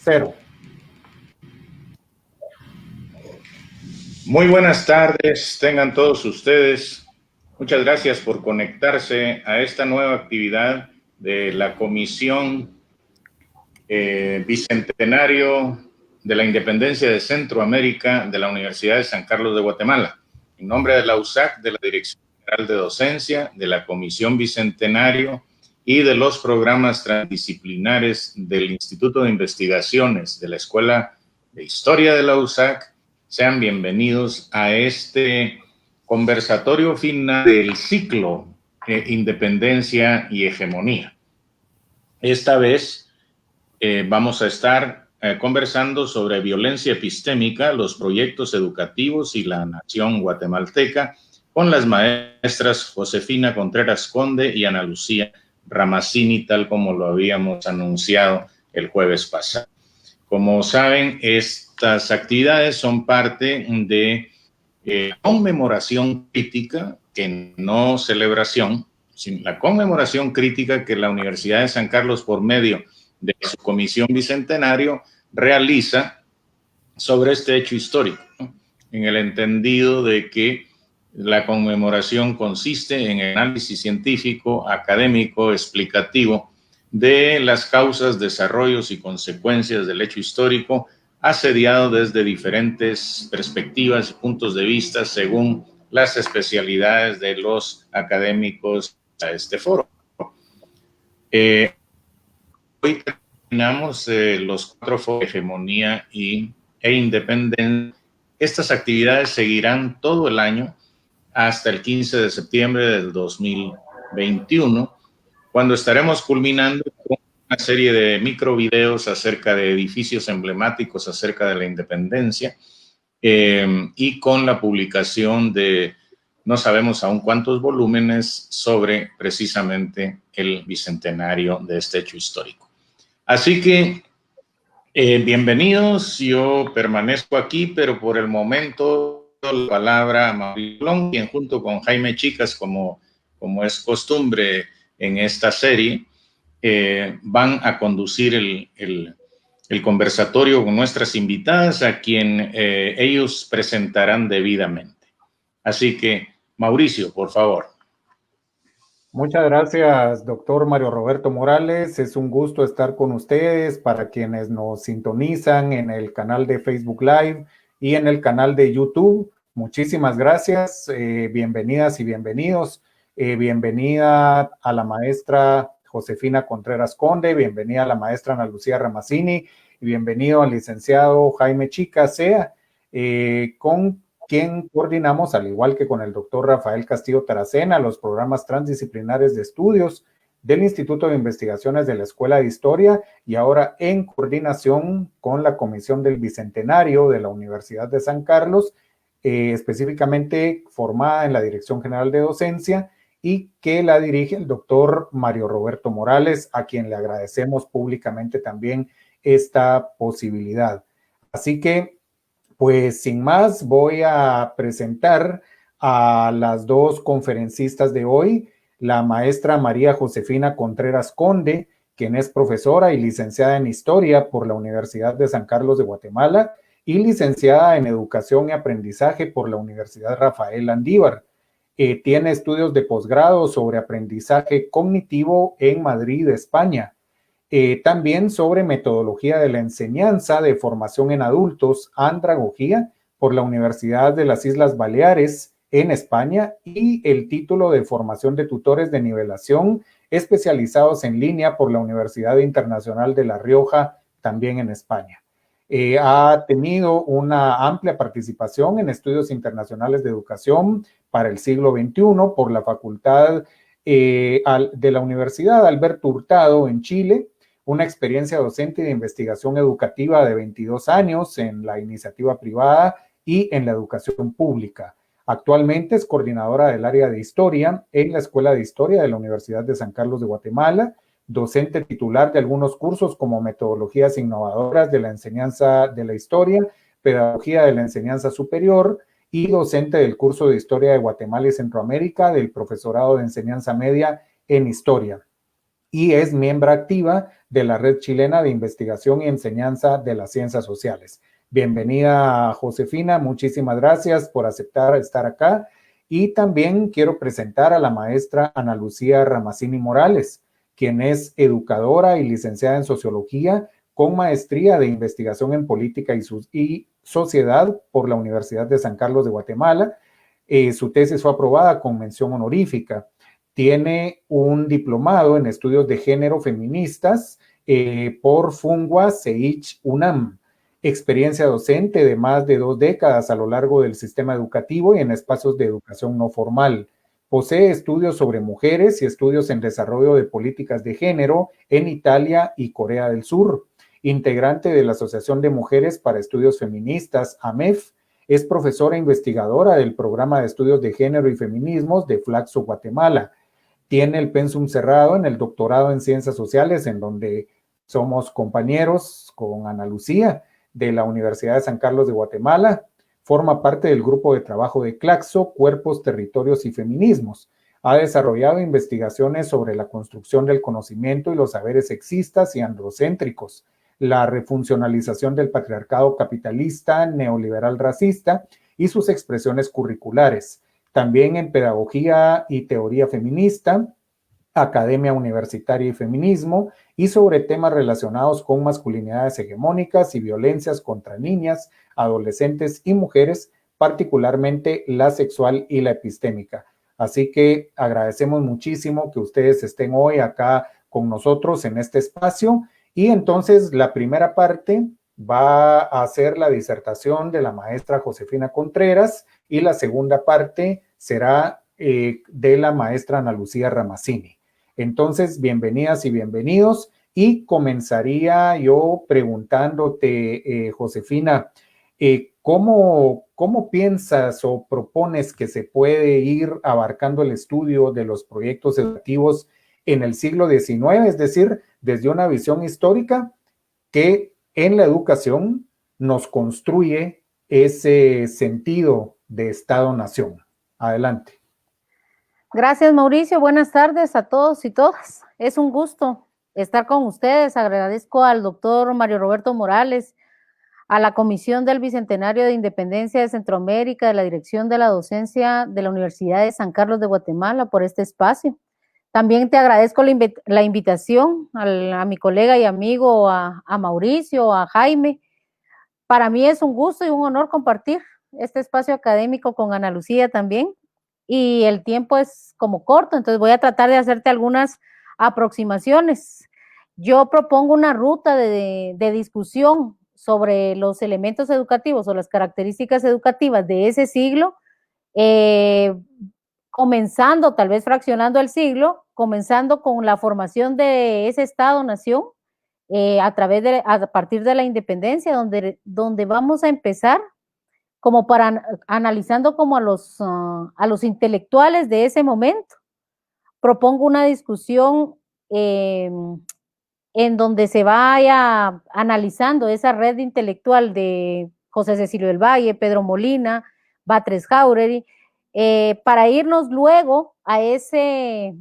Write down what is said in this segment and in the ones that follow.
Cero. Muy buenas tardes, tengan todos ustedes. Muchas gracias por conectarse a esta nueva actividad de la Comisión Bicentenario de la Independencia de Centroamérica de la Universidad de San Carlos de Guatemala. En nombre de la USAC, de la Dirección General de Docencia, de la Comisión Bicentenario y de los programas transdisciplinares del Instituto de Investigaciones de la Escuela de Historia de la USAC, sean bienvenidos a este conversatorio final del ciclo Independencia y Hegemonía. Esta vez vamos a estar conversando sobre violencia epistémica, los proyectos educativos y la nación guatemalteca con las maestras Josefina Contreras Conde y Ana Lucía Ramazzini, tal como lo habíamos anunciado el jueves pasado. Como saben, estas actividades son parte de conmemoración crítica, que no celebración, sino la conmemoración crítica que la Universidad de San Carlos, por medio de su Comisión Bicentenario, realiza sobre este hecho histórico, ¿no? En el entendido de que la conmemoración consiste en el análisis científico, académico, explicativo de las causas, desarrollos y consecuencias del hecho histórico, asediado desde diferentes perspectivas y puntos de vista según las especialidades de los académicos a este foro. Hoy terminamos los 4 foros de hegemonía e independencia. Estas actividades seguirán todo el año hasta el 15 de septiembre del 2021, cuando estaremos culminando con una serie de microvideos acerca de edificios emblemáticos acerca de la independencia y con la publicación de no sabemos aún cuántos volúmenes sobre precisamente el bicentenario de este hecho histórico. Así que bienvenidos, yo permanezco aquí, pero por el momento la palabra a Mauricio, quien junto con Jaime Chicas, como es costumbre en esta serie, van a conducir el conversatorio con nuestras invitadas, a quien ellos presentarán debidamente. Así que, Mauricio, por favor. Muchas gracias, doctor Mario Roberto Morales. Es un gusto estar con ustedes. Para quienes nos sintonizan en el canal de Facebook Live y en el canal de YouTube, muchísimas gracias. Bienvenidas y bienvenidos. Bienvenida a la maestra Josefina Contreras Conde, bienvenida a la maestra Ana Lucía Ramazzini y bienvenido al licenciado Jaime Chica Sea, con quien coordinamos, al igual que con el doctor Rafael Castillo Taracena, los programas transdisciplinares de estudios del Instituto de Investigaciones de la Escuela de Historia, y ahora en coordinación con la Comisión del Bicentenario de la Universidad de San Carlos, específicamente formada en la Dirección General de Docencia, y que la dirige el doctor Mario Roberto Morales, a quien le agradecemos públicamente también esta posibilidad. Así que, pues sin más, voy a presentar a las dos conferencistas de hoy, la maestra María Josefina Contreras Conde, quien es profesora y licenciada en Historia por la Universidad de San Carlos de Guatemala y licenciada en Educación y Aprendizaje por la Universidad Rafael Andívar. Tiene estudios de posgrado sobre aprendizaje cognitivo en Madrid, España. También sobre metodología de la enseñanza de formación en adultos, andragogía, por la Universidad de las Islas Baleares en España, y el título de formación de tutores de nivelación especializados en línea por la Universidad Internacional de La Rioja, también en España. Ha tenido una amplia participación en estudios internacionales de educación para el siglo XXI por la Facultad de la Universidad Alberto Hurtado en Chile, una experiencia docente y de investigación educativa de 22 años en la iniciativa privada y en la educación pública. Actualmente es coordinadora del área de Historia en la Escuela de Historia de la Universidad de San Carlos de Guatemala, docente titular de algunos cursos como Metodologías Innovadoras de la Enseñanza de la Historia, Pedagogía de la Enseñanza Superior, y docente del curso de Historia de Guatemala y Centroamérica del Profesorado de Enseñanza Media en Historia. y es miembro activa de la Red Chilena de Investigación y Enseñanza de las Ciencias Sociales. Bienvenida, Josefina, muchísimas gracias por aceptar estar acá. Y también quiero presentar a la maestra Ana Lucía Ramazzini Morales, quien es educadora y licenciada en Sociología con maestría de Investigación en Política y Sociedad por la Universidad de San Carlos de Guatemala. Su tesis fue aprobada con mención honorífica. Tiene un diplomado en estudios de género feministas por Fungua CEICH UNAM. Experiencia docente de más de 2 décadas a lo largo del sistema educativo y en espacios de educación no formal. Posee estudios sobre mujeres y estudios en desarrollo de políticas de género en Italia y Corea del Sur. Integrante de la Asociación de Mujeres para Estudios Feministas, AMEF, es profesora investigadora del Programa de Estudios de Género y Feminismos de Flaxo, Guatemala. Tiene el pensum cerrado en el doctorado en Ciencias Sociales, en donde somos compañeros con Ana Lucía, de la Universidad de San Carlos de Guatemala. Forma parte del grupo de trabajo de Claxo, Cuerpos, Territorios y Feminismos. Ha desarrollado investigaciones sobre la construcción del conocimiento y los saberes sexistas y androcéntricos, la refuncionalización del patriarcado capitalista, neoliberal racista y sus expresiones curriculares. También en pedagogía y teoría feminista, academia universitaria y feminismo, y sobre temas relacionados con masculinidades hegemónicas y violencias contra niñas, adolescentes y mujeres, particularmente la sexual y la epistémica. Así que agradecemos muchísimo que ustedes estén hoy acá con nosotros en este espacio. Y entonces la primera parte va a ser la disertación de la maestra Josefina Contreras y la segunda parte será de la maestra Ana Lucía Ramazzini. Entonces, bienvenidas y bienvenidos, y comenzaría yo preguntándote, Josefina, ¿cómo piensas o propones que se puede ir abarcando el estudio de los proyectos educativos en el siglo XIX, es decir, desde una visión histórica que en la educación nos construye ese sentido de Estado-nación? Adelante. Gracias, Mauricio. Buenas tardes a todos y todas. Es un gusto estar con ustedes. Agradezco al doctor Mario Roberto Morales, a la Comisión del Bicentenario de Independencia de Centroamérica, de la Dirección de la Docencia de la Universidad de San Carlos de Guatemala por este espacio. También te agradezco la invitación a mi colega y amigo, a Mauricio, a Jaime. Para mí es un gusto y un honor compartir este espacio académico con Ana Lucía también. Y el tiempo es como corto, entonces voy a tratar de hacerte algunas aproximaciones. Yo propongo una ruta de discusión sobre los elementos educativos o las características educativas de ese siglo, comenzando, tal vez fraccionando el siglo, comenzando con la formación de ese Estado-nación a partir de la independencia, donde vamos a empezar como analizando como a los intelectuales de ese momento. Propongo una discusión en donde se vaya analizando esa red intelectual de José Cecilio del Valle, Pedro Molina, Batres Jauregui, para irnos luego a ese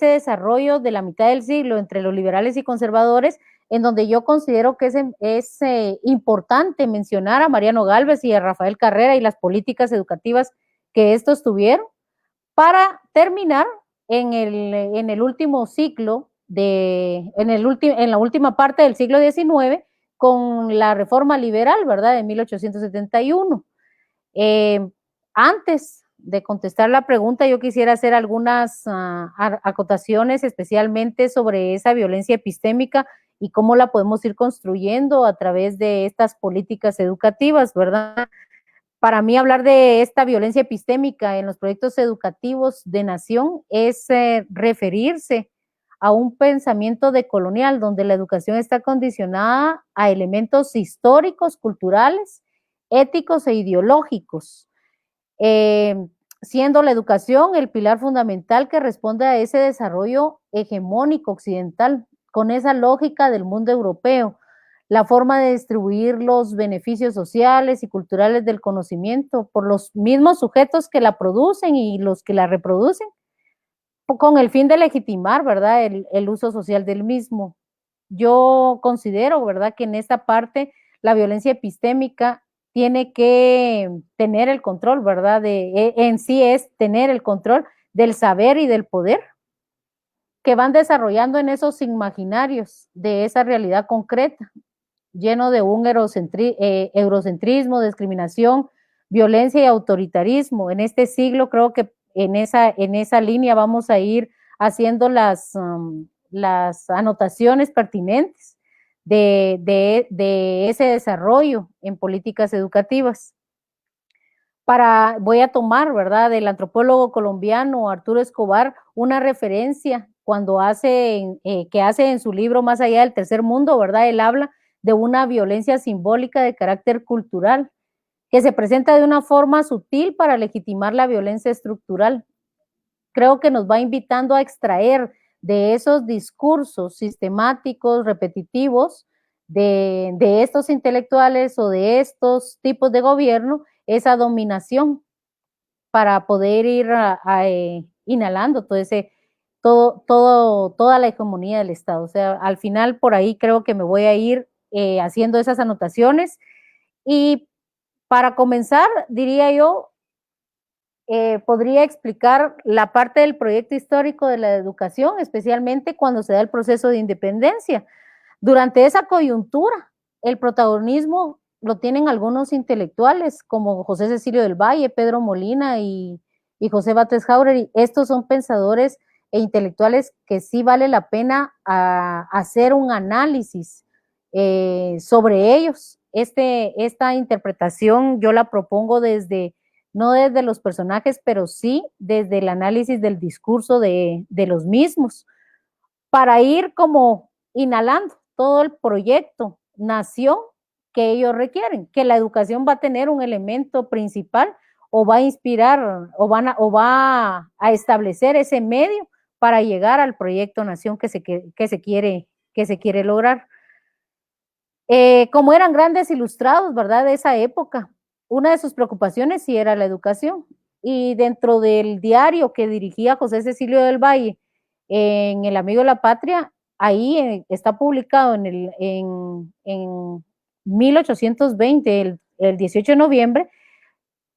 desarrollo de la mitad del siglo entre los liberales y conservadores, en donde yo considero que es importante mencionar a Mariano Gálvez y a Rafael Carrera y las políticas educativas que estos tuvieron, para terminar en el último ciclo, en la última parte del siglo XIX, con la reforma liberal, ¿verdad?, de 1871. Antes de contestar la pregunta, yo quisiera hacer algunas acotaciones, especialmente sobre esa violencia epistémica y cómo la podemos ir construyendo a través de estas políticas educativas, ¿verdad? Para mí, hablar de esta violencia epistémica en los proyectos educativos de nación es referirse a un pensamiento decolonial, donde la educación está condicionada a elementos históricos, culturales, éticos e ideológicos, siendo la educación el pilar fundamental que responde a ese desarrollo hegemónico occidental, con esa lógica del mundo europeo, la forma de distribuir los beneficios sociales y culturales del conocimiento por los mismos sujetos que la producen y los que la reproducen, con el fin de legitimar, ¿verdad?, el uso social del mismo. Yo considero, ¿verdad?, que en esta parte la violencia epistémica tiene que tener el control, ¿verdad?, en sí es tener el control del saber y del poder que van desarrollando en esos imaginarios de esa realidad concreta, lleno de un eurocentrismo, discriminación, violencia y autoritarismo. En este siglo creo que en esa línea vamos a ir haciendo las anotaciones pertinentes de ese desarrollo en políticas educativas. Voy a tomar, ¿verdad?, del antropólogo colombiano Arturo Escobar una referencia cuando que hace en su libro Más allá del tercer mundo, ¿verdad? Él habla de una violencia simbólica de carácter cultural que se presenta de una forma sutil para legitimar la violencia estructural. Creo que nos va invitando a extraer de esos discursos sistemáticos, repetitivos, de estos intelectuales o de estos tipos de gobierno, esa dominación para poder ir inhalando toda la hegemonía del Estado. O sea, al final por ahí creo que me voy a ir haciendo esas anotaciones. Y para comenzar, diría yo, podría explicar la parte del proyecto histórico de la educación, especialmente cuando se da el proceso de independencia. Durante esa coyuntura, el protagonismo lo tienen algunos intelectuales como José Cecilio del Valle, Pedro Molina y José Batres Jauregui. Estos son pensadores e intelectuales que sí vale la pena hacer un análisis sobre ellos. Esta interpretación yo la propongo no desde los personajes, pero sí desde el análisis del discurso de los mismos, para ir como inhalando todo el proyecto, nación que ellos requieren, que la educación va a tener un elemento principal o va a inspirar o va a establecer ese medio para llegar al proyecto nación que se quiere lograr. Como eran grandes ilustrados, ¿verdad?, de esa época, una de sus preocupaciones sí era la educación. Y dentro del diario que dirigía José Cecilio del Valle, en El Amigo de la Patria, ahí está publicado en 1820, el 18 de noviembre,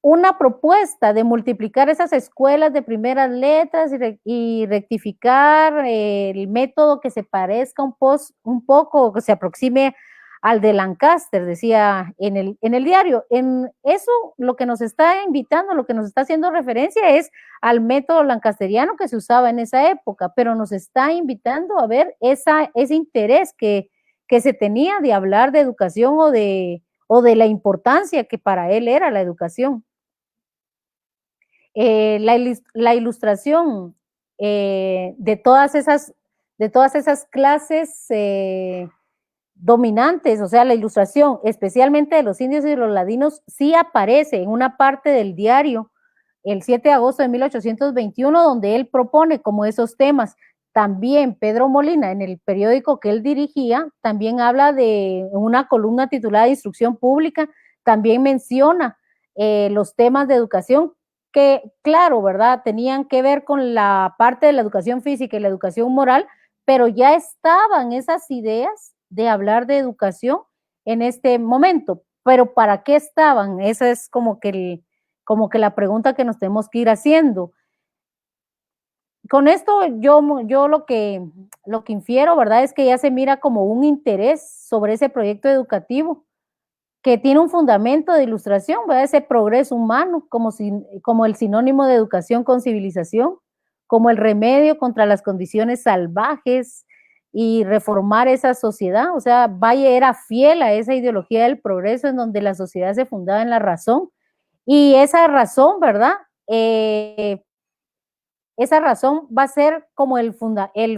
una propuesta de multiplicar esas escuelas de primeras letras y rectificar el método que se parezca un poco, que se aproxime al de Lancaster, decía en el diario. En eso lo que nos está invitando, lo que nos está haciendo referencia es al método lancasteriano que se usaba en esa época, pero nos está invitando a ver ese interés que se tenía de hablar de educación o de la importancia que para él era la educación. La ilustración de todas esas clases dominantes, o sea, la ilustración especialmente de los indios y de los ladinos, sí aparece en una parte del diario el 7 de agosto de 1821, donde él propone como esos temas. También Pedro Molina, en el periódico que él dirigía, también habla de una columna titulada Instrucción Pública, también menciona los temas de educación que, claro, ¿verdad?, tenían que ver con la parte de la educación física y la educación moral, pero ya estaban esas ideas de hablar de educación en este momento. Pero ¿para qué estaban? Esa es como que la pregunta que nos tenemos que ir haciendo. Con esto yo lo que infiero, ¿verdad?, es que ya se mira como un interés sobre ese proyecto educativo que tiene un fundamento de ilustración, ¿verdad?, ese progreso humano como el sinónimo de educación con civilización, como el remedio contra las condiciones salvajes y reformar esa sociedad. O sea, Valle era fiel a esa ideología del progreso en donde la sociedad se fundaba en la razón, y esa razón, ¿verdad?, esa razón va a ser como el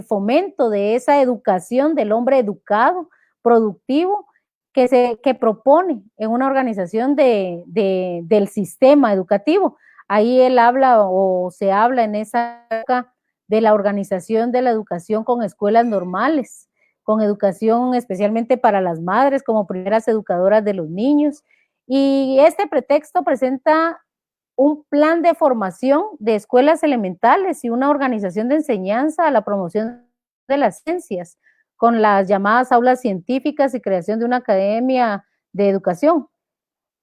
fomento de esa educación del hombre educado, productivo, que propone en una organización del sistema educativo. Ahí él habla o se habla en esa época de la organización de la educación con escuelas normales, con educación especialmente para las madres como primeras educadoras de los niños. Y este pretexto presenta un plan de formación de escuelas elementales y una organización de enseñanza a la promoción de las ciencias, con las llamadas aulas científicas y creación de una academia de educación.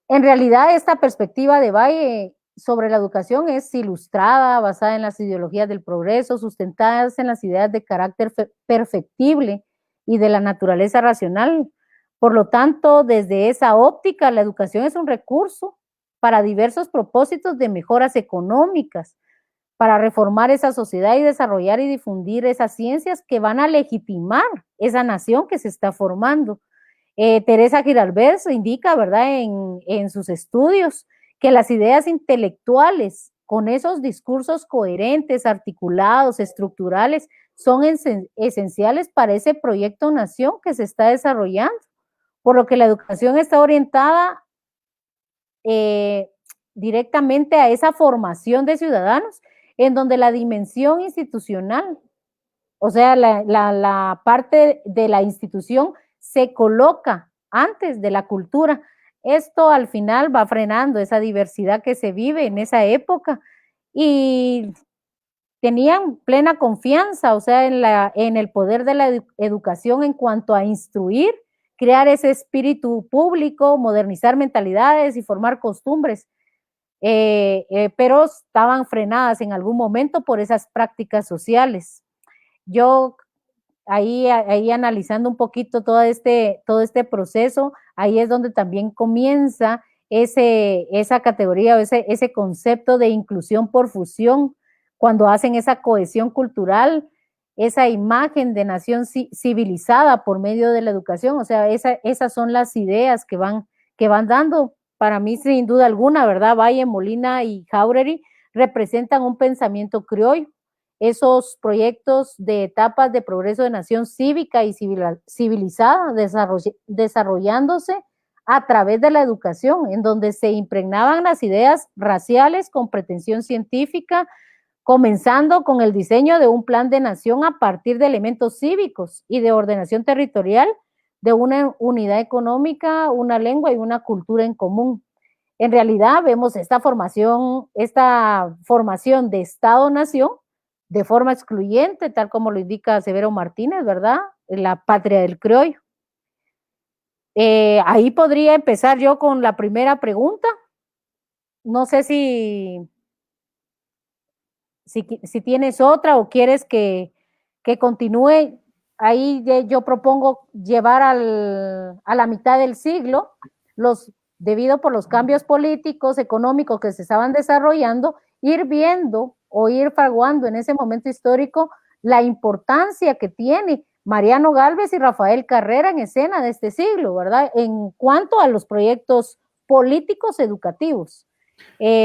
En realidad, esta perspectiva de Valle sobre la educación es ilustrada, basada en las ideologías del progreso, sustentadas en las ideas de carácter perfectible y de la naturaleza racional. Por lo tanto, desde esa óptica, la educación es un recurso para diversos propósitos de mejoras económicas, para reformar esa sociedad y desarrollar y difundir esas ciencias que van a legitimar esa nación que se está formando. Teresa Giralbert indica, ¿verdad?, en sus estudios, que las ideas intelectuales con esos discursos coherentes, articulados, estructurales, son esenciales para ese proyecto nación que se está desarrollando, por lo que la educación está orientada directamente a esa formación de ciudadanos, en donde la dimensión institucional, o sea, la parte de la institución se coloca antes de la cultura. Esto al final va frenando esa diversidad que se vive en esa época y tenían plena confianza, o sea, en el poder de la educación en cuanto a instruir, crear ese espíritu público, modernizar mentalidades y formar costumbres, pero estaban frenadas en algún momento por esas prácticas sociales. Yo ahí analizando un poquito todo este proceso, ahí es donde también comienza esa categoría o ese concepto de inclusión por fusión, cuando hacen esa cohesión cultural, esa imagen de nación civilizada por medio de la educación. O sea, esas son las ideas que van dando. Para mí, sin duda alguna, ¿verdad? Valle, Molina y Jáuregui representan un pensamiento criollo. Esos proyectos de etapas de progreso de nación cívica y civilizada, desarrollándose a través de la educación, en donde se impregnaban las ideas raciales con pretensión científica, comenzando con el diseño de un plan de nación a partir de elementos cívicos y de ordenación territorial, de una unidad económica, una lengua y una cultura en común. En realidad vemos esta formación de Estado-Nación de forma excluyente, tal como lo indica Severo Martínez, ¿verdad? La patria del criollo. Ahí podría empezar yo con la primera pregunta. No sé si tienes otra o quieres que continúe. Ahí yo propongo llevar a la mitad del siglo, debido por los cambios políticos, económicos que se estaban desarrollando, ir viendo o ir fraguando en ese momento histórico la importancia que tiene Mariano Gálvez y Rafael Carrera en escena de este siglo, ¿verdad? En cuanto a los proyectos políticos educativos.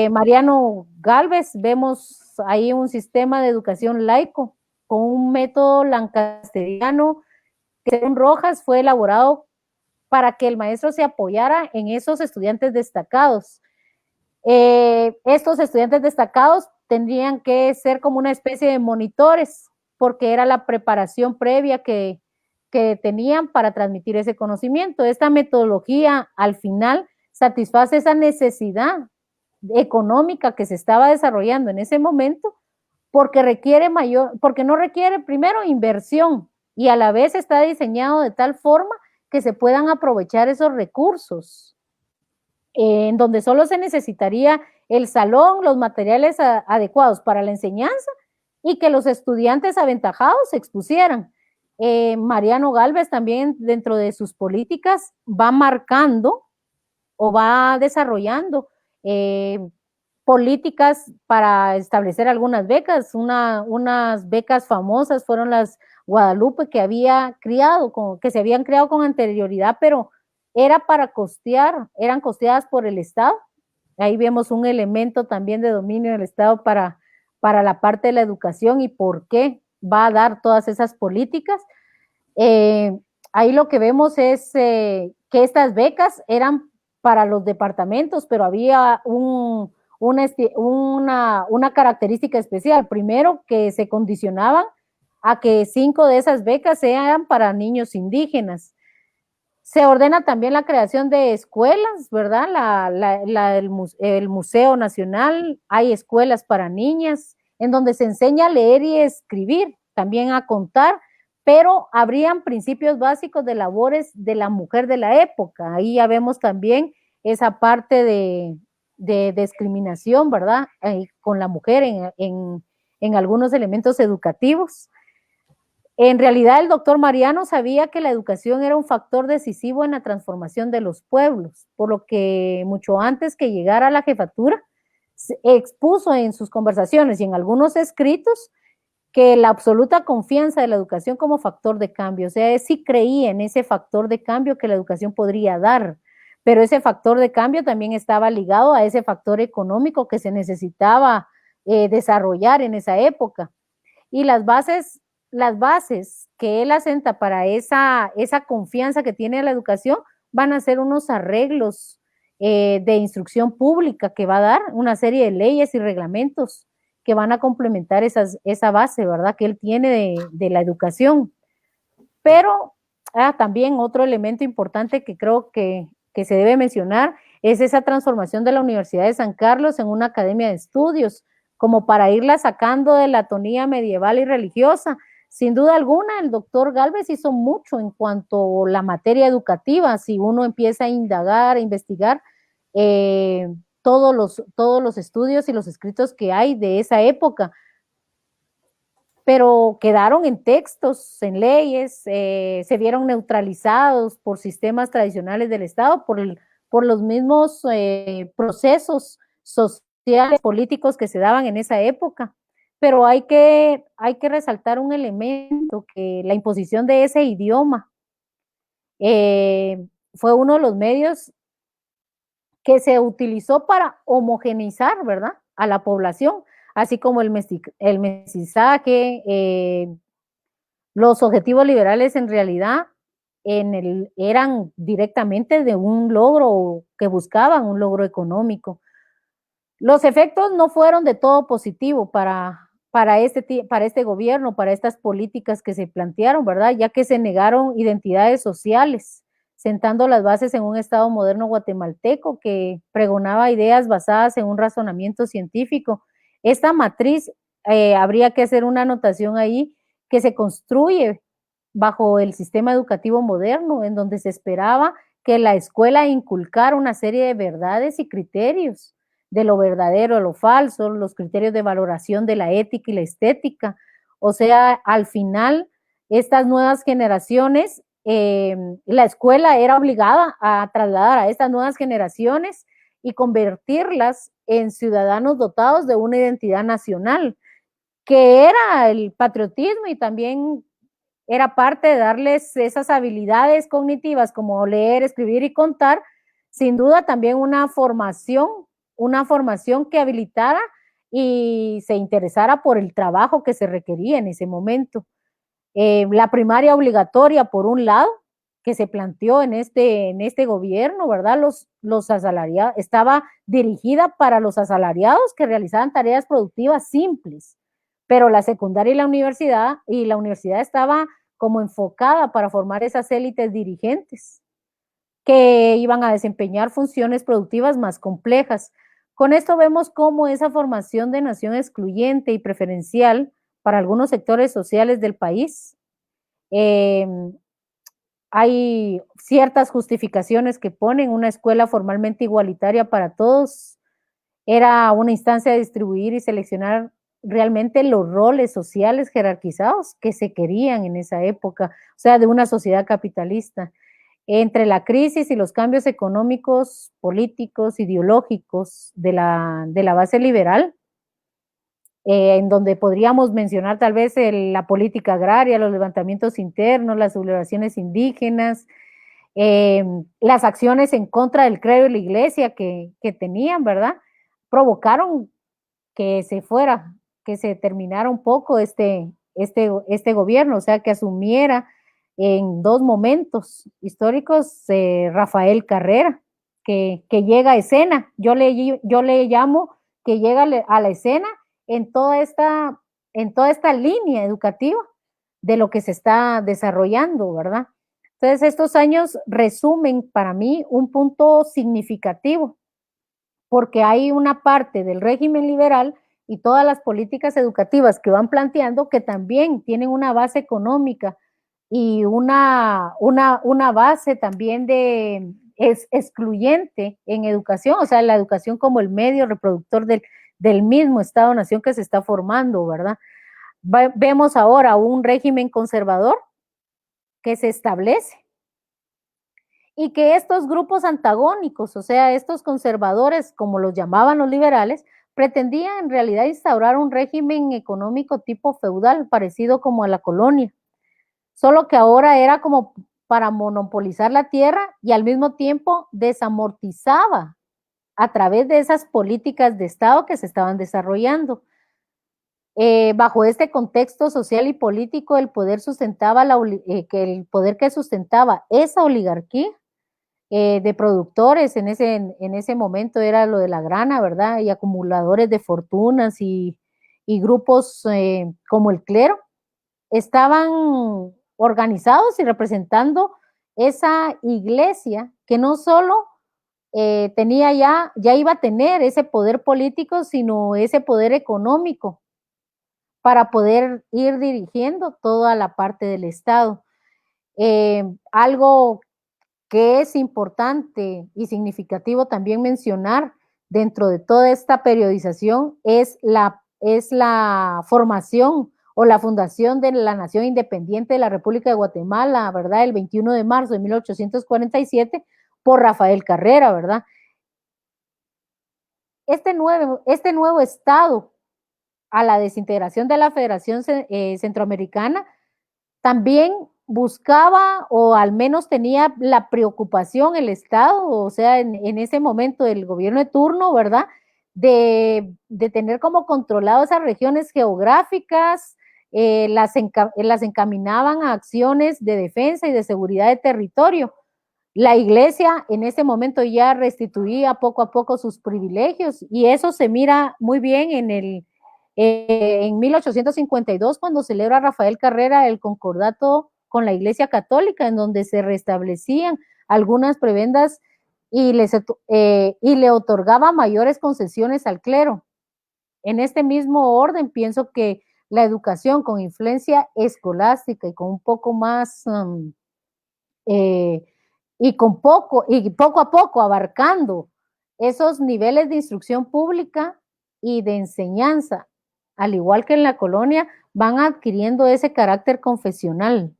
Mariano Gálvez, vemos ahí un sistema de educación laico con un método lancasteriano que según Rojas fue elaborado para que el maestro se apoyara en esos estudiantes destacados. Estos estudiantes destacados tendrían que ser como una especie de monitores, porque era la preparación previa que tenían para transmitir ese conocimiento. Esta metodología al final satisface esa necesidad económica que se estaba desarrollando en ese momento, porque no requiere primero inversión y a la vez está diseñado de tal forma que se puedan aprovechar esos recursos, en donde solo se necesitaría el salón, los materiales adecuados para la enseñanza y que los estudiantes aventajados se expusieran. Mariano Gálvez también dentro de sus políticas va marcando o va desarrollando políticas para establecer algunas becas. Unas becas famosas fueron las Guadalupe que se habían creado con anterioridad, pero era para eran costeadas por el Estado. Ahí vemos un elemento también de dominio del Estado para la parte de la educación y por qué va a dar todas esas políticas. Ahí lo que vemos es que estas becas eran para los departamentos, pero había una característica especial. Primero, que se condicionaban a que 5 de esas becas eran para niños indígenas. Se ordena también la creación de escuelas, ¿verdad? El Museo Nacional, hay escuelas para niñas en donde se enseña a leer y escribir, también a contar, pero habrían principios básicos de labores de la mujer de la época. Ahí ya vemos también esa parte de discriminación, ¿verdad? Con la mujer en algunos elementos educativos. En realidad, el doctor Mariano sabía que la educación era un factor decisivo en la transformación de los pueblos, por lo que mucho antes que llegara a la jefatura, expuso en sus conversaciones y en algunos escritos que la absoluta confianza de la educación como factor de cambio, o sea, él sí creía en ese factor de cambio que la educación podría dar, pero ese factor de cambio también estaba ligado a ese factor económico que se necesitaba desarrollar en esa época. Y las bases que él asenta para esa confianza que tiene la educación van a ser unos arreglos de instrucción pública que va a dar una serie de leyes y reglamentos que van a complementar esa base, ¿verdad? Que él tiene de la educación. Pero también otro elemento importante que creo que se debe mencionar es esa transformación de la Universidad de San Carlos en una academia de estudios, como para irla sacando de la atonía medieval y religiosa. Sin duda alguna, el doctor Gálvez hizo mucho en cuanto a la materia educativa. Si uno empieza a indagar, a investigar todos los estudios y los escritos que hay de esa época, pero quedaron en textos, en leyes, se vieron neutralizados por sistemas tradicionales del Estado, por los mismos procesos sociales, políticos que se daban en esa época. Pero hay que resaltar un elemento, que la imposición de ese idioma fue uno de los medios que se utilizó para homogeneizar, ¿verdad?, a la población, así como el mestizaje. Los objetivos liberales en realidad eran directamente de un logro, que buscaban un logro económico. Los efectos no fueron de todo positivo para este gobierno, para estas políticas que se plantearon, ¿verdad? Ya que se negaron identidades sociales, sentando las bases en un Estado moderno guatemalteco que pregonaba ideas basadas en un razonamiento científico. Esta matriz, habría que hacer una anotación ahí, que se construye bajo el sistema educativo moderno, en donde se esperaba que la escuela inculcara una serie de verdades y criterios de lo verdadero, lo falso, los criterios de valoración de la ética y la estética. O sea, al final, estas nuevas generaciones, la escuela era obligada a trasladar a estas nuevas generaciones y convertirlas en ciudadanos dotados de una identidad nacional, que era el patriotismo, y también era parte de darles esas habilidades cognitivas como leer, escribir y contar. Sin duda también una formación que habilitara y se interesara por el trabajo que se requería en ese momento. La primaria obligatoria, por un lado, que se planteó en este gobierno, ¿verdad? Los asalariados, estaba dirigida para los asalariados que realizaban tareas productivas simples, pero la secundaria y la universidad estaba como enfocada para formar esas élites dirigentes que iban a desempeñar funciones productivas más complejas. Con esto vemos cómo esa formación de nación excluyente y preferencial para algunos sectores sociales del país, hay ciertas justificaciones que ponen una escuela formalmente igualitaria para todos. Era una instancia de distribuir y seleccionar realmente los roles sociales jerarquizados que se querían en esa época, o sea, de una sociedad capitalista. Entre la crisis y los cambios económicos, políticos, ideológicos de la base liberal, en donde podríamos mencionar tal vez la política agraria, los levantamientos internos, las sublevaciones indígenas, las acciones en contra del credo y la iglesia que tenían, ¿verdad?, provocaron que se terminara un poco este gobierno, o sea, que asumiera en dos momentos históricos Rafael Carrera, que llega a escena. Yo le llamo que llega a la escena en toda esta línea educativa de lo que se está desarrollando, ¿verdad? Entonces, estos años resumen para mí un punto significativo, porque hay una parte del régimen liberal y todas las políticas educativas que van planteando que también tienen una base económica y una base también de excluyente en educación, o sea, la educación como el medio reproductor del mismo Estado-nación que se está formando, ¿verdad? Vemos ahora un régimen conservador que se establece y que estos grupos antagónicos, o sea, estos conservadores, como los llamaban los liberales, pretendían en realidad instaurar un régimen económico tipo feudal, parecido como a la colonia, solo que ahora era como para monopolizar la tierra y al mismo tiempo desamortizaba a través de esas políticas de Estado que se estaban desarrollando. Bajo este contexto social y político, el poder que sustentaba esa oligarquía de productores en ese momento era lo de la grana, ¿verdad? Y acumuladores de fortunas y grupos como el clero, estaban organizados y representando esa iglesia que no solo tenía ya iba a tener ese poder político, sino ese poder económico para poder ir dirigiendo toda la parte del Estado. Algo que es importante y significativo también mencionar dentro de toda esta periodización es la formación o la fundación de la Nación Independiente de la República de Guatemala, ¿verdad? El 21 de marzo de 1847 por Rafael Carrera, ¿verdad? Este nuevo Estado a la desintegración de la Federación Centroamericana también buscaba o al menos tenía la preocupación el Estado, o sea, en ese momento del gobierno de turno, ¿verdad? De tener como controlado esas regiones geográficas, las encaminaban a acciones de defensa y de seguridad de territorio. La iglesia en ese momento ya restituía poco a poco sus privilegios y eso se mira muy bien en 1852 cuando celebra Rafael Carrera el concordato con la Iglesia Católica, en donde se restablecían algunas prebendas y le otorgaba mayores concesiones al clero. En este mismo orden, pienso que la educación con influencia escolástica y con un poco más y poco a poco abarcando esos niveles de instrucción pública y de enseñanza, al igual que en la colonia, van adquiriendo ese carácter confesional.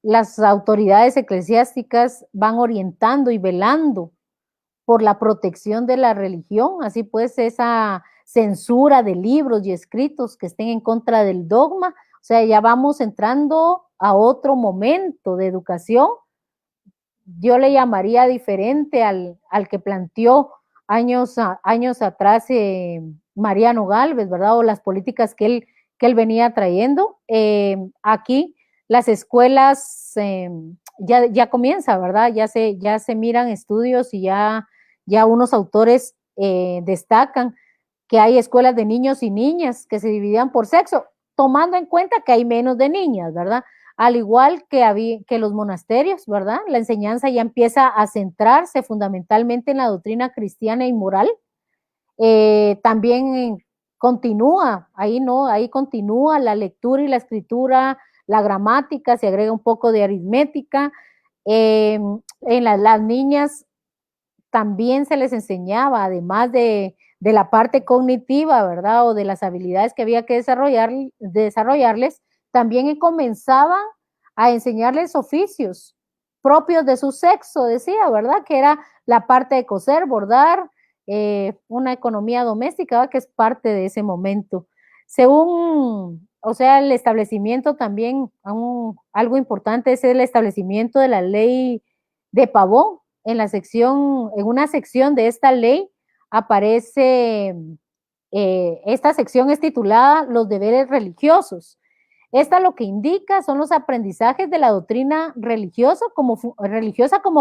Las autoridades eclesiásticas van orientando y velando por la protección de la religión, así pues esa censura de libros y escritos que estén en contra del dogma, o sea, ya vamos entrando a otro momento de educación. Yo le llamaría diferente al que planteó años atrás Mariano Gálvez, ¿verdad? O las políticas que él venía trayendo. Aquí las escuelas ya comienza, ¿verdad? Ya se miran estudios y ya unos autores destacan que hay escuelas de niños y niñas que se dividían por sexo, tomando en cuenta que hay menos de niñas, ¿verdad? Al igual que los monasterios, ¿verdad? La enseñanza ya empieza a centrarse fundamentalmente en la doctrina cristiana y moral. También continúa, ahí continúa la lectura y la escritura, la gramática, se agrega un poco de aritmética. En las niñas también se les enseñaba, además de la parte cognitiva, ¿verdad? O de las habilidades que había que desarrollarles, también comenzaba a enseñarles oficios propios de su sexo, decía, ¿verdad? Que era la parte de coser, bordar, una economía doméstica, ¿verdad? Que es parte de ese momento. Según, o sea, el establecimiento también, algo importante es el establecimiento de la ley de Pavón. En una sección de esta ley aparece, esta sección es titulada Los deberes religiosos. Esta lo que indica son los aprendizajes de la doctrina religiosa como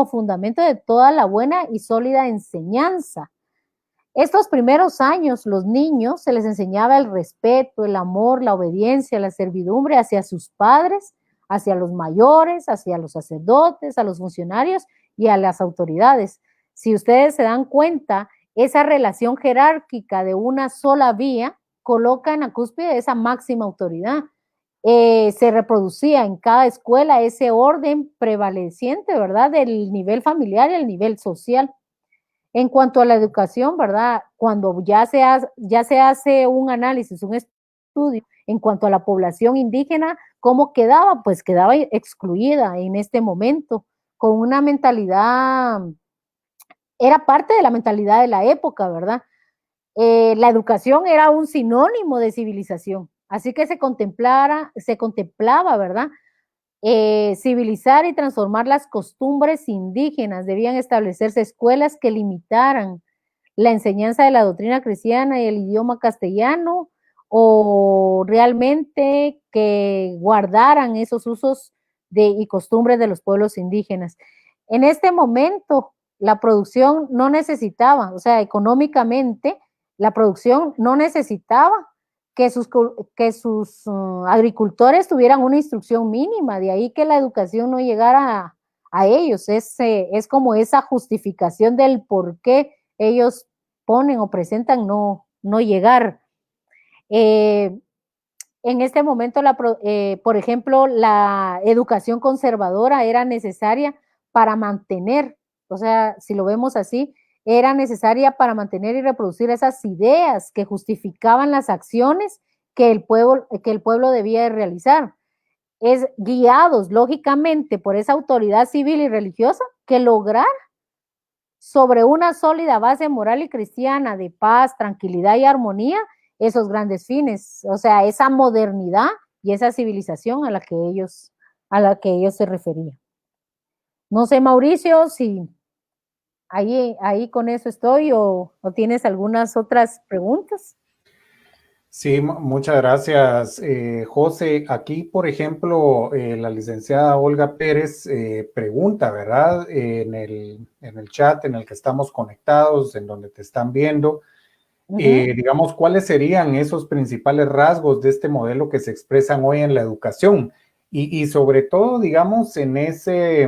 fundamento de toda la buena y sólida enseñanza. Estos primeros años, los niños se les enseñaba el respeto, el amor, la obediencia, la servidumbre hacia sus padres, hacia los mayores, hacia los sacerdotes, a los funcionarios y a las autoridades. Si ustedes se dan cuenta, esa relación jerárquica de una sola vía coloca en la cúspide esa máxima autoridad. Se reproducía en cada escuela ese orden prevaleciente, ¿verdad?, del nivel familiar y el nivel social. En cuanto a la educación, ¿verdad?, cuando ya se hace un análisis, un estudio, en cuanto a la población indígena, ¿cómo quedaba? Pues quedaba excluida en este momento, con una mentalidad, era parte de la mentalidad de la época, ¿verdad? La educación era un sinónimo de civilización, así que se contemplaba, ¿verdad? Civilizar y transformar las costumbres indígenas, debían establecerse escuelas que limitaran la enseñanza de la doctrina cristiana y el idioma castellano, o realmente que guardaran esos usos y costumbres de los pueblos indígenas. En este momento, la producción no necesitaba, o sea, económicamente, la producción no necesitaba que sus agricultores tuvieran una instrucción mínima, de ahí que la educación no llegara a ellos. Es como esa justificación del por qué ellos ponen o presentan no llegar. En este momento, por ejemplo, la educación conservadora era necesaria para mantener, o sea, si lo vemos así, era necesaria para mantener y reproducir esas ideas que justificaban las acciones que el pueblo debía de realizar. Es guiados, lógicamente, por esa autoridad civil y religiosa que lograr sobre una sólida base moral y cristiana de paz, tranquilidad y armonía, esos grandes fines, o sea, esa modernidad y esa civilización a la que ellos se referían. No sé, Mauricio, si ahí con eso estoy o tienes algunas otras preguntas. Sí, muchas gracias, José. Aquí, por ejemplo, la licenciada Olga Pérez pregunta, ¿verdad? En el chat en el que estamos conectados, en donde te están viendo, digamos, ¿cuáles serían esos principales rasgos de este modelo que se expresan hoy en la educación? Y sobre todo, digamos, en ese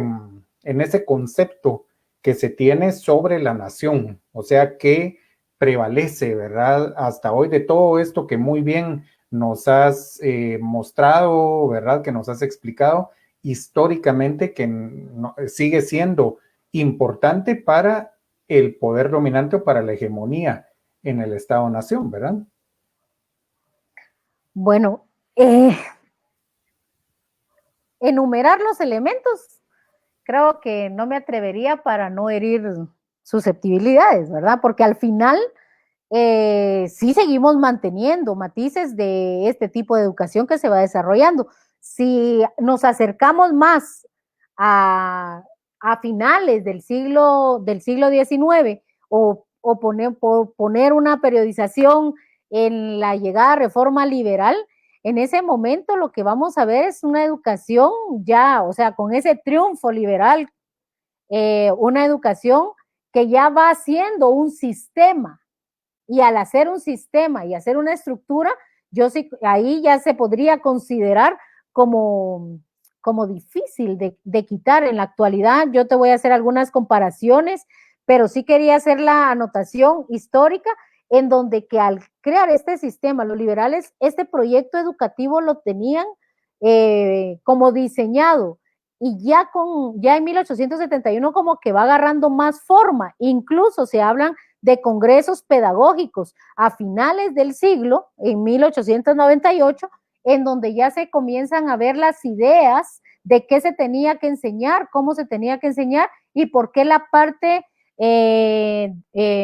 concepto que se tiene sobre la nación, o sea, que prevalece, ¿verdad? Hasta hoy de todo esto que muy bien nos has mostrado, ¿verdad? Que nos has explicado históricamente que sigue siendo importante para el poder dominante o para la hegemonía en el Estado-Nación, ¿verdad? Bueno, enumerar los elementos, creo que no me atrevería para no herir susceptibilidades, ¿verdad? Porque al final sí seguimos manteniendo matices de este tipo de educación que se va desarrollando. Si nos acercamos más a finales del siglo XIX o poner una periodización en la llegada a reforma liberal, en ese momento lo que vamos a ver es una educación ya, o sea, con ese triunfo liberal, una educación que ya va siendo un sistema. Y al hacer un sistema y hacer una estructura, ahí ya se podría considerar como difícil de quitar en la actualidad. Yo te voy a hacer algunas comparaciones, pero sí quería hacer la anotación histórica en donde que al crear este sistema, los liberales, este proyecto educativo lo tenían como diseñado, y ya en 1871 como que va agarrando más forma. Incluso se hablan de congresos pedagógicos a finales del siglo, en 1898, en donde ya se comienzan a ver las ideas de qué se tenía que enseñar, cómo se tenía que enseñar y por qué la parte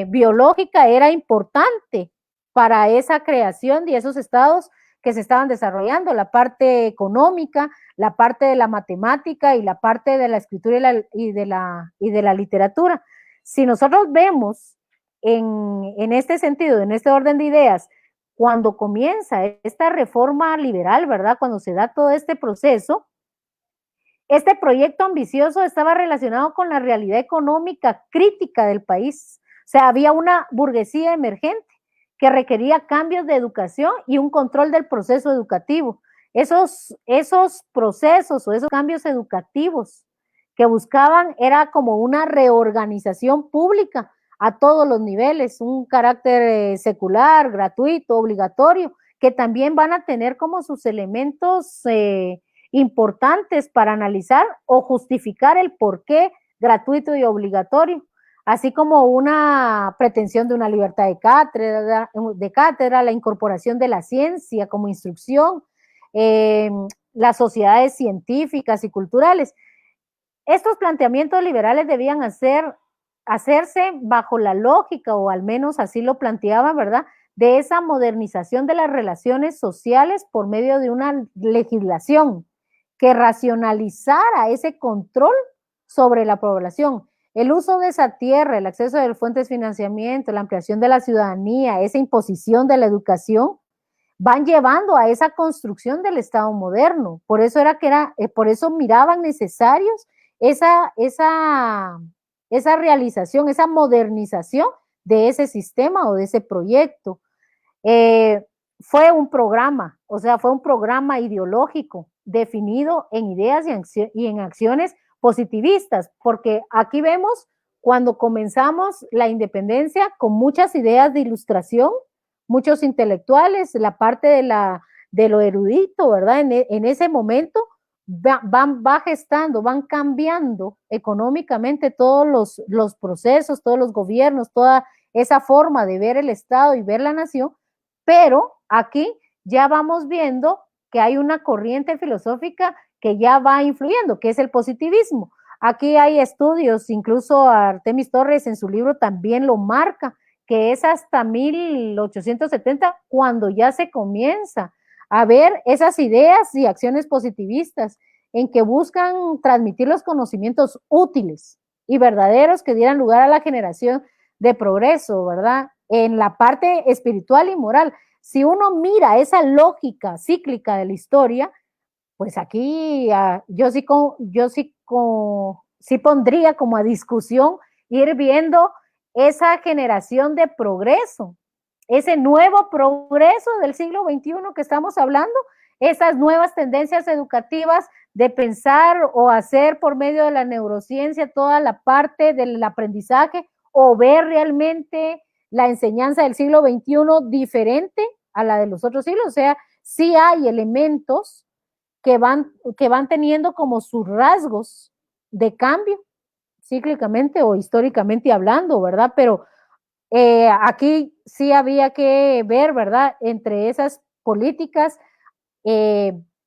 biológica era importante para esa creación de esos estados que se estaban desarrollando, la parte económica, la parte de la matemática y la parte de la escritura y de la literatura. Si nosotros vemos en este sentido, en este orden de ideas, cuando comienza esta reforma liberal, ¿verdad? Cuando se da todo este proceso, este proyecto ambicioso estaba relacionado con la realidad económica crítica del país. O sea, había una burguesía emergente que requería cambios de educación y un control del proceso educativo. esos procesos o esos cambios educativos que buscaban era como una reorganización pública a todos los niveles, un carácter secular, gratuito, obligatorio, que también van a tener como sus elementos importantes para analizar o justificar el porqué gratuito y obligatorio, así como una pretensión de una libertad de cátedra, la incorporación de la ciencia como instrucción, las sociedades científicas y culturales. Estos planteamientos liberales debían hacerse bajo la lógica, o al menos así lo planteaban, ¿verdad?, de esa modernización de las relaciones sociales por medio de una legislación que racionalizara ese control sobre la población. El uso de esa tierra, el acceso de fuentes de financiamiento, la ampliación de la ciudadanía, esa imposición de la educación, van llevando a esa construcción del Estado moderno. Por eso por eso miraban necesarios esa realización, esa modernización de ese sistema o de ese proyecto. Fue un programa, o sea, fue un programa ideológico definido en ideas y en acciones positivistas, porque aquí vemos cuando comenzamos la independencia con muchas ideas de ilustración, muchos intelectuales, la parte de lo erudito, ¿verdad? En ese momento va gestando, van cambiando económicamente todos los procesos, todos los gobiernos, toda esa forma de ver el Estado y ver la nación, pero aquí ya vamos viendo que hay una corriente filosófica que ya va influyendo, que es el positivismo. Aquí hay estudios, incluso Artemis Torres en su libro también lo marca, que es hasta 1870 cuando ya se comienza a ver esas ideas y acciones positivistas en que buscan transmitir los conocimientos útiles y verdaderos que dieran lugar a la generación de progreso, ¿verdad? En la parte espiritual y moral. Si uno mira esa lógica cíclica de la historia, pues aquí yo sí pondría como a discusión ir viendo esa generación de progreso, ese nuevo progreso del siglo XXI que estamos hablando, esas nuevas tendencias educativas de pensar o hacer por medio de la neurociencia toda la parte del aprendizaje o ver realmente la enseñanza del siglo XXI diferente a la de los otros siglos. O sea, sí hay elementos que van teniendo como sus rasgos de cambio, cíclicamente o históricamente hablando, ¿verdad? Pero aquí sí había que ver, ¿verdad?, entre esas políticas,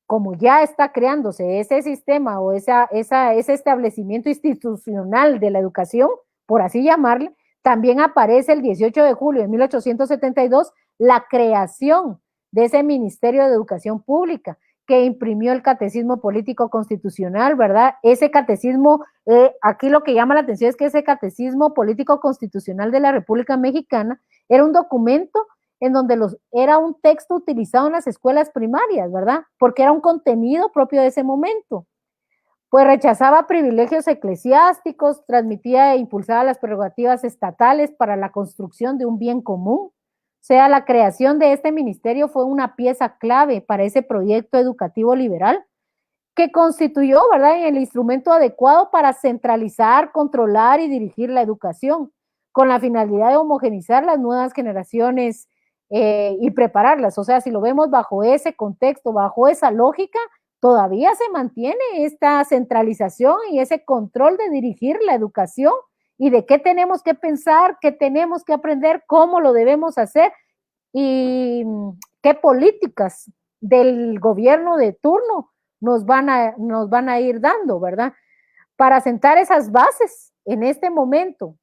como ya está creándose ese sistema o ese establecimiento institucional de la educación, por así llamarle, también aparece el 18 de julio de 1872 la creación de ese Ministerio de Educación Pública, que imprimió el Catecismo Político Constitucional, ¿verdad? Ese catecismo, aquí lo que llama la atención es que ese Catecismo Político Constitucional de la República Mexicana era un documento en donde era un texto utilizado en las escuelas primarias, ¿verdad? Porque era un contenido propio de ese momento. Pues rechazaba privilegios eclesiásticos, transmitía e impulsaba las prerrogativas estatales para la construcción de un bien común. O sea, la creación de este ministerio fue una pieza clave para ese proyecto educativo liberal que constituyó, ¿verdad?, el instrumento adecuado para centralizar, controlar y dirigir la educación, con la finalidad de homogenizar las nuevas generaciones y prepararlas. O sea, si lo vemos bajo ese contexto, bajo esa lógica, todavía se mantiene esta centralización y ese control de dirigir la educación y de qué tenemos que pensar, qué tenemos que aprender, cómo lo debemos hacer y qué políticas del gobierno de turno nos van a ir dando, ¿verdad? Para sentar esas bases en este momento,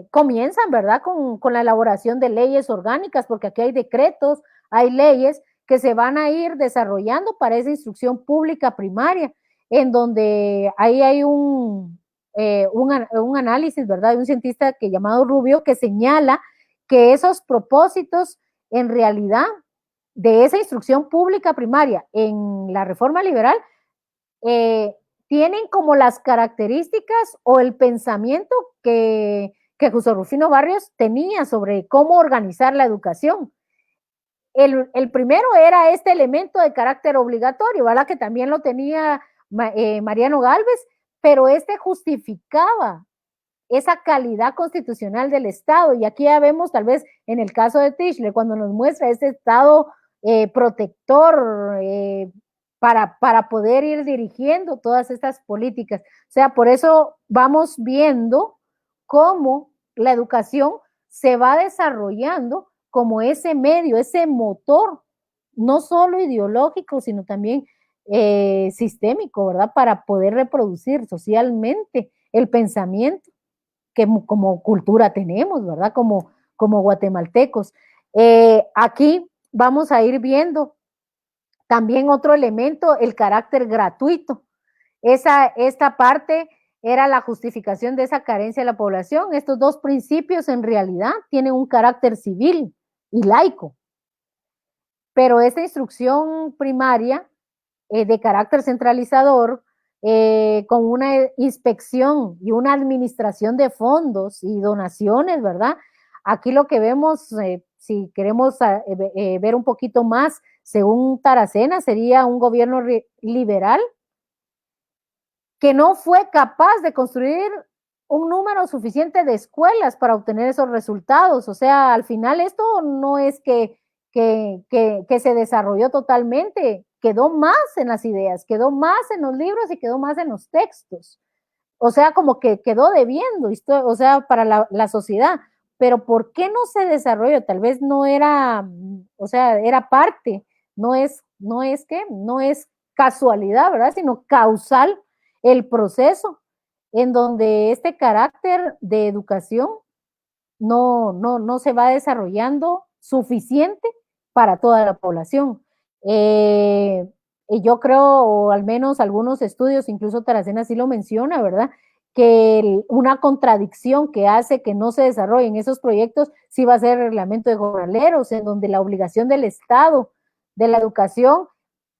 comienzan, ¿verdad?, con la elaboración de leyes orgánicas, porque aquí hay decretos, hay leyes que se van a ir desarrollando para esa instrucción pública primaria, en donde ahí hay un análisis, ¿verdad?, de un cientista llamado Rubio, que señala que esos propósitos en realidad de esa instrucción pública primaria en la reforma liberal tienen como las características o el pensamiento que José Rufino Barrios tenía sobre cómo organizar la educación. el primero era este elemento de carácter obligatorio, ¿verdad? Que también lo tenía Mariano Gálvez, pero este justificaba esa calidad constitucional del Estado. Y aquí ya vemos, tal vez en el caso de Tischler, cuando nos muestra ese Estado protector para poder ir dirigiendo todas estas políticas. O sea, por eso vamos viendo cómo la educación se va desarrollando como ese medio, ese motor, no solo ideológico, sino también sistémico, ¿verdad? Para poder reproducir socialmente el pensamiento que como cultura tenemos, ¿verdad? Como guatemaltecos. Aquí vamos a ir viendo también otro elemento, el carácter gratuito. Esta parte era la justificación de esa carencia de la población. Estos dos principios en realidad tienen un carácter civil y laico. Pero esta instrucción primaria de carácter centralizador, con una inspección y una administración de fondos y donaciones, ¿verdad? Aquí lo que vemos, si queremos ver un poquito más, según Taracena, sería un gobierno liberal que no fue capaz de construir un número suficiente de escuelas para obtener esos resultados. O sea, al final esto no es que se desarrolló totalmente, quedó más en las ideas, quedó más en los libros y quedó más en los textos. O sea, como que quedó debiendo, o sea, para la sociedad. Pero ¿por qué no se desarrolló? Tal vez no era, o sea, era parte, no es casualidad, ¿verdad? Sino causal el proceso en donde este carácter de educación no se va desarrollando suficiente para toda la población. Yo creo, o al menos algunos estudios, incluso Taracena sí lo menciona, ¿verdad? Que una contradicción que hace que no se desarrollen esos proyectos sí va a ser el reglamento de jornaleros, en donde la obligación del Estado de la educación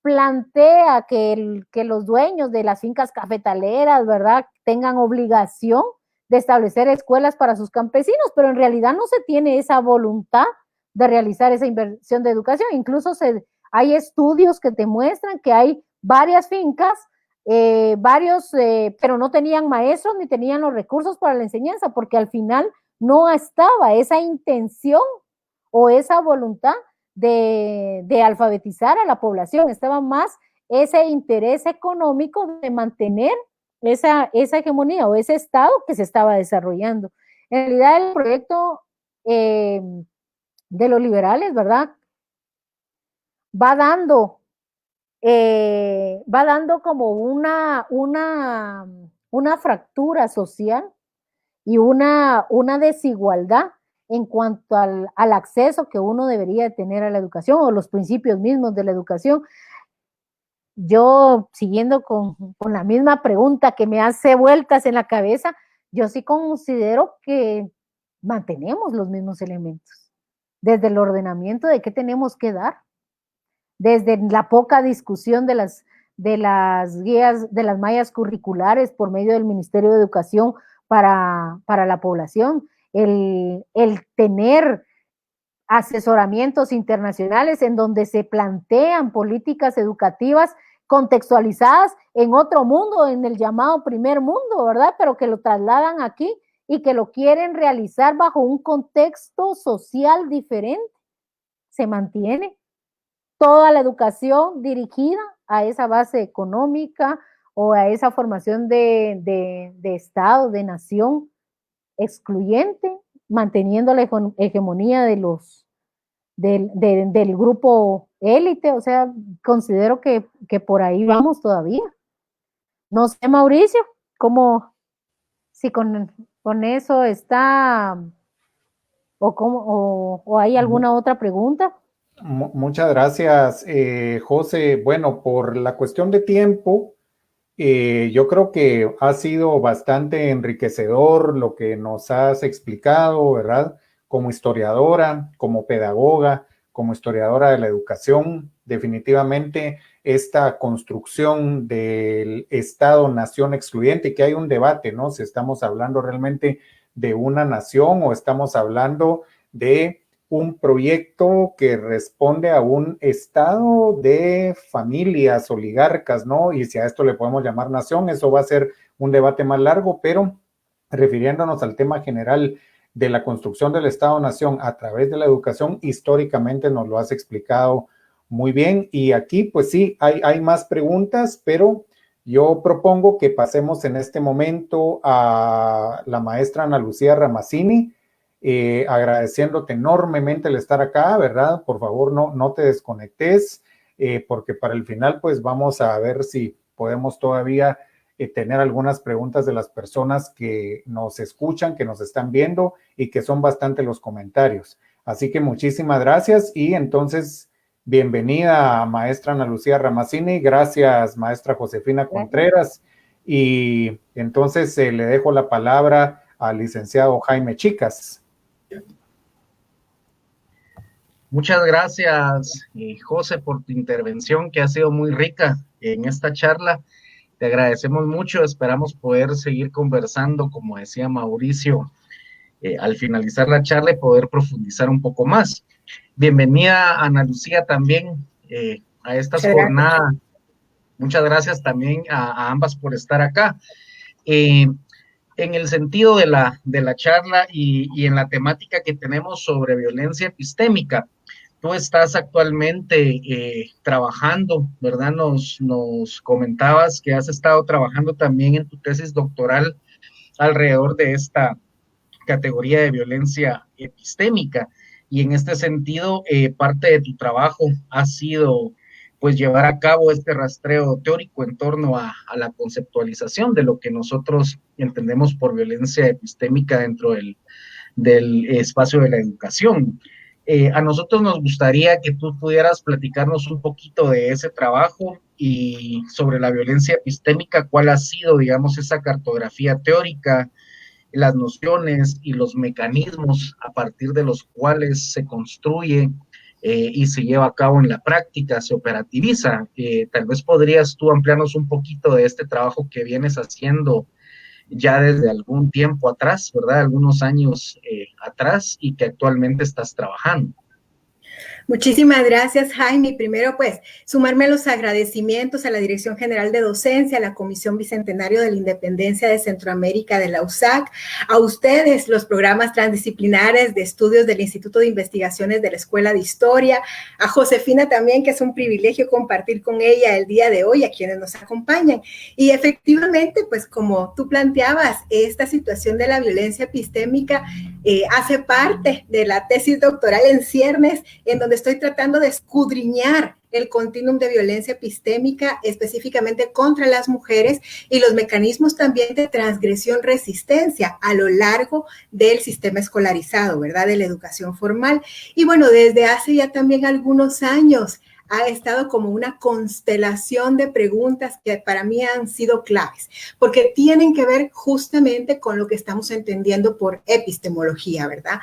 plantea que los dueños de las fincas cafetaleras, ¿verdad?, tengan obligación de establecer escuelas para sus campesinos, pero en realidad no se tiene esa voluntad de realizar esa inversión de educación. Incluso hay estudios que te muestran que hay varias fincas, pero no tenían maestros ni tenían los recursos para la enseñanza, porque al final no estaba esa intención o esa voluntad de alfabetizar a la población, estaba más ese interés económico de mantener esa hegemonía o ese estado que se estaba desarrollando. En realidad el proyecto de los liberales, ¿verdad?, va dando como una fractura social y una desigualdad en cuanto al acceso que uno debería tener a la educación o los principios mismos de la educación. Yo, siguiendo con la misma pregunta que me hace vueltas en la cabeza, yo sí considero que mantenemos los mismos elementos. Desde el ordenamiento de qué tenemos que dar, desde la poca discusión de las guías, de las mallas curriculares por medio del Ministerio de Educación para la población, el tener asesoramientos internacionales en donde se plantean políticas educativas contextualizadas en otro mundo, en el llamado primer mundo, ¿verdad? Pero que lo trasladan aquí y que lo quieren realizar bajo un contexto social diferente. Se mantiene toda la educación dirigida a esa base económica o a esa formación de Estado, de nación excluyente, manteniendo la hegemonía del grupo élite. O sea, considero que por ahí vamos todavía. No sé, Mauricio, si con eso está, o hay alguna otra pregunta. Muchas gracias, José. Bueno, por la cuestión de tiempo, yo creo que ha sido bastante enriquecedor lo que nos has explicado, ¿verdad? Como historiadora, como pedagoga, como historiadora de la educación, definitivamente esta construcción del Estado-nación excluyente, y que hay un debate, ¿no? Si estamos hablando realmente de una nación o estamos hablando de un proyecto que responde a un estado de familias oligarcas, ¿no? Y si a esto le podemos llamar nación, eso va a ser un debate más largo, pero refiriéndonos al tema general de la construcción del Estado-Nación a través de la educación, históricamente nos lo has explicado muy bien. Y aquí, pues sí, hay más preguntas, pero yo propongo que pasemos en este momento a la maestra Ana Lucía Ramazzini, agradeciéndote enormemente el estar acá, ¿verdad? Por favor, no te desconectes, porque para el final, pues vamos a ver si podemos todavía tener algunas preguntas de las personas que nos escuchan, que nos están viendo y que son bastante los comentarios. Así que muchísimas gracias y entonces bienvenida maestra Ana Lucía Ramazzini, gracias maestra Josefina Contreras y entonces le dejo la palabra al licenciado Jaime Chicas. Muchas gracias, José, por tu intervención que ha sido muy rica en esta charla. Te agradecemos mucho, esperamos poder seguir conversando, como decía Mauricio, al finalizar la charla y poder profundizar un poco más. Bienvenida, Ana Lucía, también a esta jornada. Muchas gracias también a ambas por estar acá. En el sentido de la charla y en la temática que tenemos sobre violencia epistémica, tú estás actualmente trabajando, ¿verdad? Nos comentabas que has estado trabajando también en tu tesis doctoral alrededor de esta categoría de violencia epistémica. Y en este sentido, parte de tu trabajo ha sido, pues, llevar a cabo este rastreo teórico en torno a la conceptualización de lo que nosotros entendemos por violencia epistémica dentro del espacio de la educación. A nosotros nos gustaría que tú pudieras platicarnos un poquito de ese trabajo y sobre la violencia epistémica, cuál ha sido, digamos, esa cartografía teórica, las nociones y los mecanismos a partir de los cuales se construye y se lleva a cabo en la práctica, se operativiza. Tal vez podrías tú ampliarnos un poquito de este trabajo que vienes haciendo ya desde algún tiempo atrás, ¿verdad? Algunos años atrás y que actualmente estás trabajando. Muchísimas gracias, Jaime. Primero, pues, sumarme a los agradecimientos a la Dirección General de Docencia, a la Comisión Bicentenario de la Independencia de Centroamérica de la USAC, a ustedes, los programas transdisciplinares de estudios del Instituto de Investigaciones de la Escuela de Historia, a Josefina también, que es un privilegio compartir con ella el día de hoy, a quienes nos acompañan. Y efectivamente, pues, como tú planteabas, esta situación de la violencia epistémica hace parte de la tesis doctoral en ciernes, en donde estoy tratando de escudriñar el continuum de violencia epistémica, específicamente contra las mujeres, y los mecanismos también de transgresión-resistencia a lo largo del sistema escolarizado, ¿verdad?, de la educación formal. Y bueno, desde hace ya también algunos años ha estado como una constelación de preguntas que para mí han sido claves, porque tienen que ver justamente con lo que estamos entendiendo por epistemología, ¿verdad?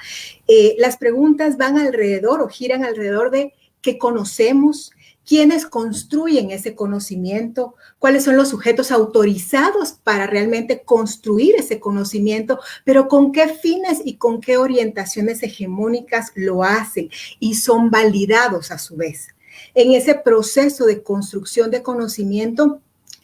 Las preguntas van alrededor o giran alrededor de qué conocemos, quiénes construyen ese conocimiento, cuáles son los sujetos autorizados para realmente construir ese conocimiento, pero con qué fines y con qué orientaciones hegemónicas lo hacen y son validados a su vez. En ese proceso de construcción de conocimiento,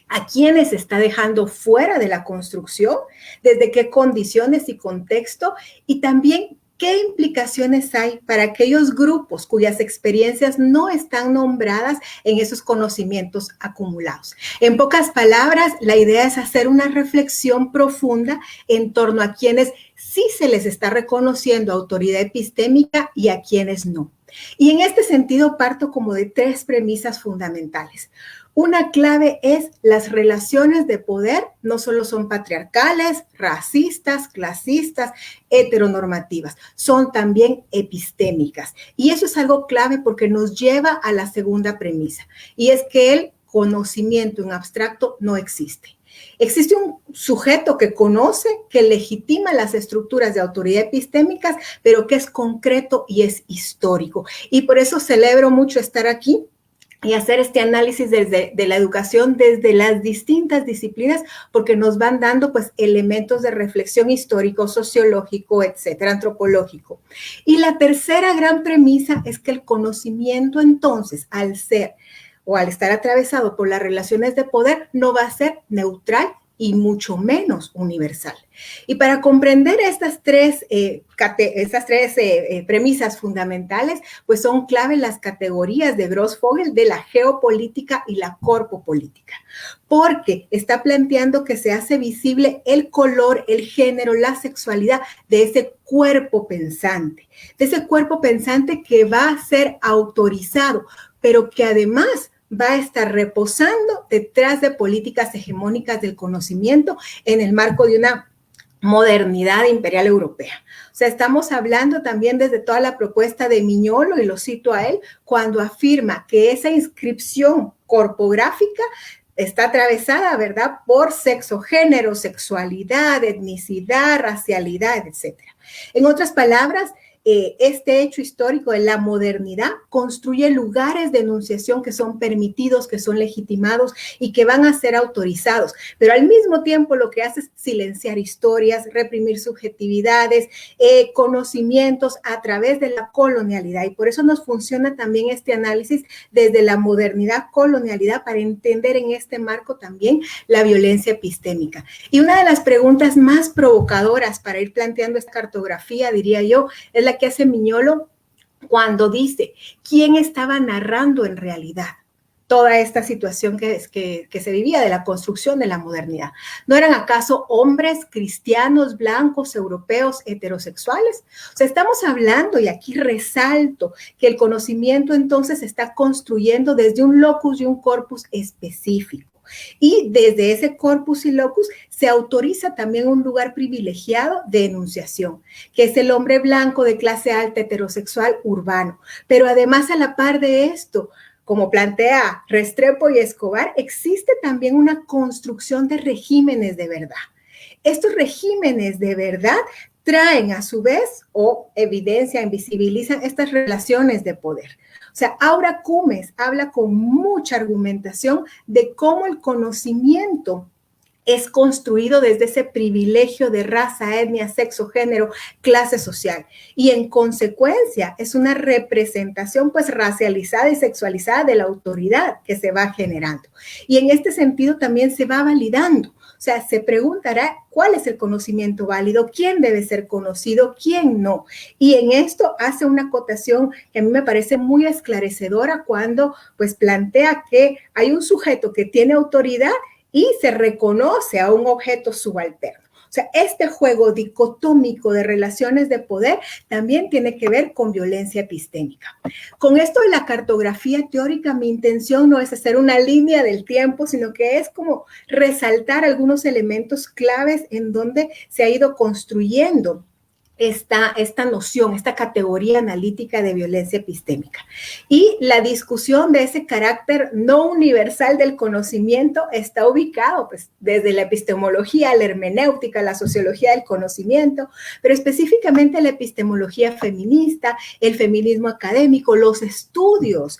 ¿a quiénes se está dejando fuera de la construcción? ¿Desde qué condiciones y contexto? Y también, ¿qué implicaciones hay para aquellos grupos cuyas experiencias no están nombradas en esos conocimientos acumulados? En pocas palabras, la idea es hacer una reflexión profunda en torno a quienes sí se les está reconociendo autoridad epistémica y a quienes no. Y en este sentido parto como de tres premisas fundamentales. Una clave es las relaciones de poder no solo son patriarcales, racistas, clasistas, heteronormativas, son también epistémicas. Y eso es algo clave porque nos lleva a la segunda premisa, y es que el conocimiento en abstracto no existe. Existe un sujeto que conoce, que legitima las estructuras de autoridad epistémicas, pero que es concreto y es histórico. Y por eso celebro mucho estar aquí, y hacer este análisis de la educación desde las distintas disciplinas, porque nos van dando pues elementos de reflexión histórico, sociológico, etcétera, antropológico. Y la tercera gran premisa es que el conocimiento entonces, al ser o al estar atravesado por las relaciones de poder, no va a ser neutral y mucho menos universal. Y para comprender estas tres premisas fundamentales, pues son clave las categorías de Grossfogel de la geopolítica y la corpopolítica, porque está planteando que se hace visible el color, el género, la sexualidad de ese cuerpo pensante, que va a ser autorizado, pero que además va a estar reposando detrás de políticas hegemónicas del conocimiento en el marco de una modernidad imperial europea. O sea, estamos hablando también desde toda la propuesta de Mignolo, y lo cito a él, cuando afirma que esa inscripción corpográfica está atravesada, ¿verdad?, por sexo, género, sexualidad, etnicidad, racialidad, etcétera. En otras palabras, este hecho histórico de la modernidad construye lugares de enunciación que son permitidos, que son legitimados y que van a ser autorizados, pero al mismo tiempo lo que hace es silenciar historias, reprimir subjetividades, conocimientos a través de la colonialidad, y por eso nos funciona también este análisis desde la modernidad, colonialidad, para entender en este marco también la violencia epistémica. Y una de las preguntas más provocadoras para ir planteando esta cartografía, diría yo, es la que hace Mignolo cuando dice quién estaba narrando en realidad toda esta situación que se vivía de la construcción de la modernidad. ¿No eran acaso hombres cristianos, blancos, europeos, heterosexuales? O sea, estamos hablando, y aquí resalto, que el conocimiento entonces se está construyendo desde un locus y un corpus específico. Y desde ese corpus y locus se autoriza también un lugar privilegiado de enunciación, que es el hombre blanco de clase alta, heterosexual, urbano. Pero además, a la par de esto, como plantea Restrepo y Escobar, existe también una construcción de regímenes de verdad. Estos regímenes de verdad traen a su vez o evidencian, invisibilizan estas relaciones de poder. O sea, Aura Cumes habla con mucha argumentación de cómo el conocimiento es construido desde ese privilegio de raza, etnia, sexo, género, clase social. Y en consecuencia es una representación pues racializada y sexualizada de la autoridad que se va generando. Y en este sentido también se va validando. O sea, se preguntará cuál es el conocimiento válido, quién debe ser conocido, quién no. Y en esto hace una acotación que a mí me parece muy esclarecedora cuando pues plantea que hay un sujeto que tiene autoridad y se reconoce a un objeto subalterno. O sea, este juego dicotómico de relaciones de poder también tiene que ver con violencia epistémica. Con esto de la cartografía teórica, mi intención no es hacer una línea del tiempo, sino que es como resaltar algunos elementos claves en donde se ha ido construyendo esta noción, esta categoría analítica de violencia epistémica. Y la discusión de ese carácter no universal del conocimiento está ubicado pues, desde la epistemología, la hermenéutica, la sociología del conocimiento, pero específicamente la epistemología feminista, el feminismo académico, los estudios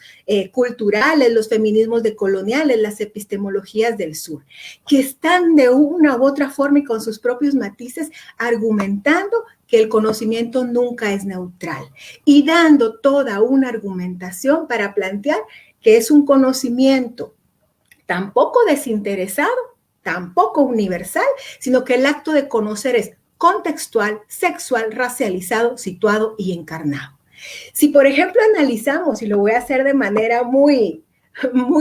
culturales, los feminismos decoloniales, las epistemologías del sur, que están de una u otra forma y con sus propios matices argumentando que el conocimiento nunca es neutral y dando toda una argumentación para plantear que es un conocimiento tampoco desinteresado, tampoco universal, sino que el acto de conocer es contextual, sexual, racializado, situado y encarnado. Si, por ejemplo, analizamos, y lo voy a hacer de manera muy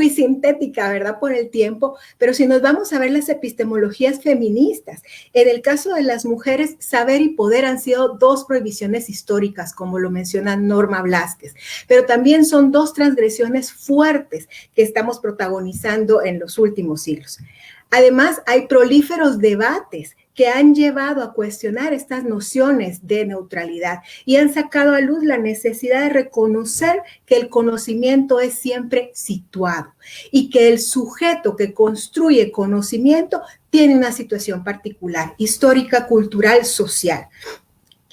sintética, ¿verdad? Por el tiempo, pero si nos vamos a ver las epistemologías feministas, en el caso de las mujeres, saber y poder han sido dos prohibiciones históricas, como lo menciona Norma Blázquez, pero también son dos transgresiones fuertes que estamos protagonizando en los últimos siglos. Además, hay prolíferos debates que han llevado a cuestionar estas nociones de neutralidad y han sacado a luz la necesidad de reconocer que el conocimiento es siempre situado y que el sujeto que construye conocimiento tiene una situación particular, histórica, cultural, social.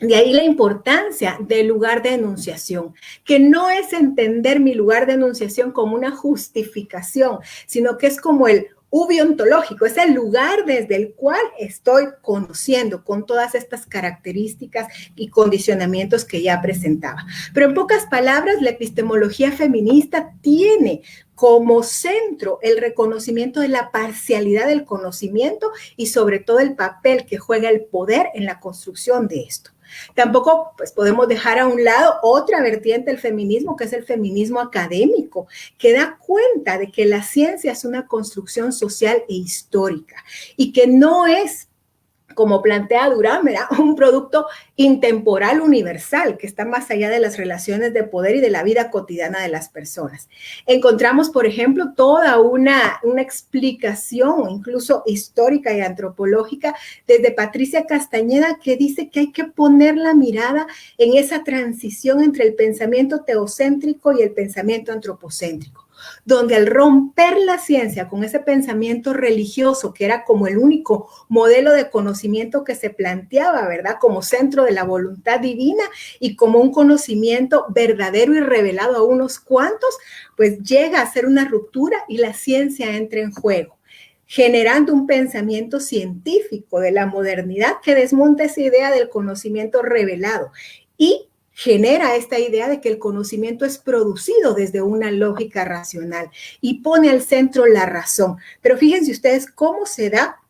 De ahí la importancia del lugar de enunciación, que no es entender mi lugar de enunciación como una justificación, sino que es como el ubi ontológico, es el lugar desde el cual estoy conociendo con todas estas características y condicionamientos que ya presentaba. Pero en pocas palabras, la epistemología feminista tiene como centro el reconocimiento de la parcialidad del conocimiento y sobre todo el papel que juega el poder en la construcción de esto. Tampoco pues, podemos dejar a un lado otra vertiente del feminismo, que es el feminismo académico, que da cuenta de que la ciencia es una construcción social e histórica y que no es, como plantea Durán, ¿verdad?, un producto intemporal universal que está más allá de las relaciones de poder y de la vida cotidiana de las personas. Encontramos, por ejemplo, toda una explicación, incluso histórica y antropológica, desde Patricia Castañeda, que dice que hay que poner la mirada en esa transición entre el pensamiento teocéntrico y el pensamiento antropocéntrico, donde al romper la ciencia con ese pensamiento religioso, que era como el único modelo de conocimiento que se planteaba, ¿verdad?, como centro de la voluntad divina y como un conocimiento verdadero y revelado a unos cuantos, pues llega a ser una ruptura y la ciencia entra en juego, generando un pensamiento científico de la modernidad que desmonta esa idea del conocimiento revelado y genera esta idea de que el conocimiento es producido desde una lógica racional y pone al centro la razón. Pero fíjense ustedes cómo se da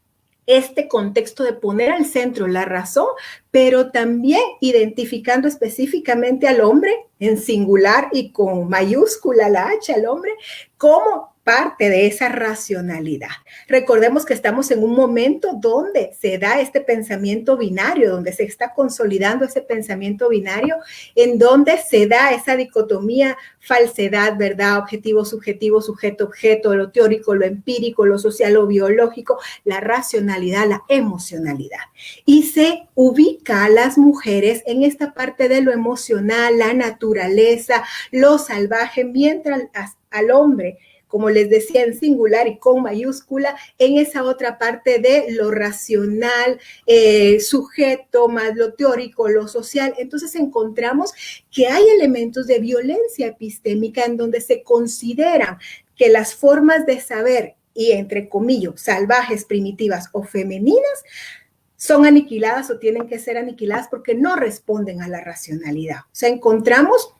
este contexto de poner al centro la razón, pero también identificando específicamente al hombre en singular y con mayúscula la H, al hombre, como parte de esa racionalidad. Recordemos que estamos en un momento donde se da este pensamiento binario, donde se está consolidando ese pensamiento binario, en donde se da esa dicotomía falsedad, verdad, objetivo, subjetivo, sujeto, objeto, lo teórico, lo empírico, lo social, lo biológico, la racionalidad, la emocionalidad. Y se ubica a las mujeres en esta parte de lo emocional, la naturaleza, lo salvaje, mientras al hombre, como les decía, en singular y con mayúscula, en esa otra parte de lo racional, sujeto, más lo teórico, lo social. Entonces encontramos que hay elementos de violencia epistémica en donde se consideran que las formas de saber, y entre comillas, salvajes, primitivas o femeninas, son aniquiladas o tienen que ser aniquiladas porque no responden a la racionalidad. O sea, encontramos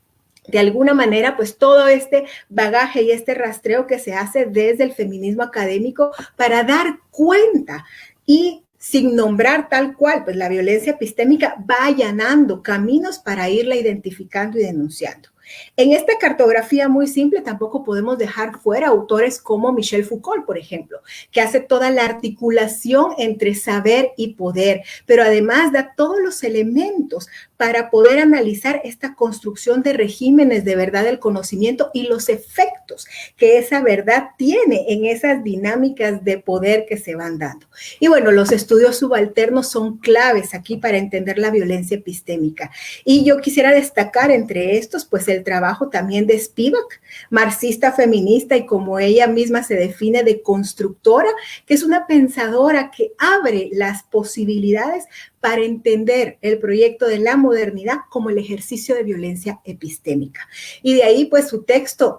de alguna manera, pues todo este bagaje y este rastreo que se hace desde el feminismo académico para dar cuenta y sin nombrar tal cual, pues la violencia epistémica va allanando caminos para irla identificando y denunciando. En esta cartografía muy simple tampoco podemos dejar fuera autores como Michel Foucault, por ejemplo, que hace toda la articulación entre saber y poder, pero además da todos los elementos para poder analizar esta construcción de regímenes de verdad del conocimiento y los efectos que esa verdad tiene en esas dinámicas de poder que se van dando. Y bueno, los estudios subalternos son claves aquí para entender la violencia epistémica. Y yo quisiera destacar entre estos, pues el trabajo también de Spivak, marxista feminista y como ella misma se define de constructora, que es una pensadora que abre las posibilidades para entender el proyecto de la modernidad como el ejercicio de violencia epistémica. Y de ahí, pues, su texto,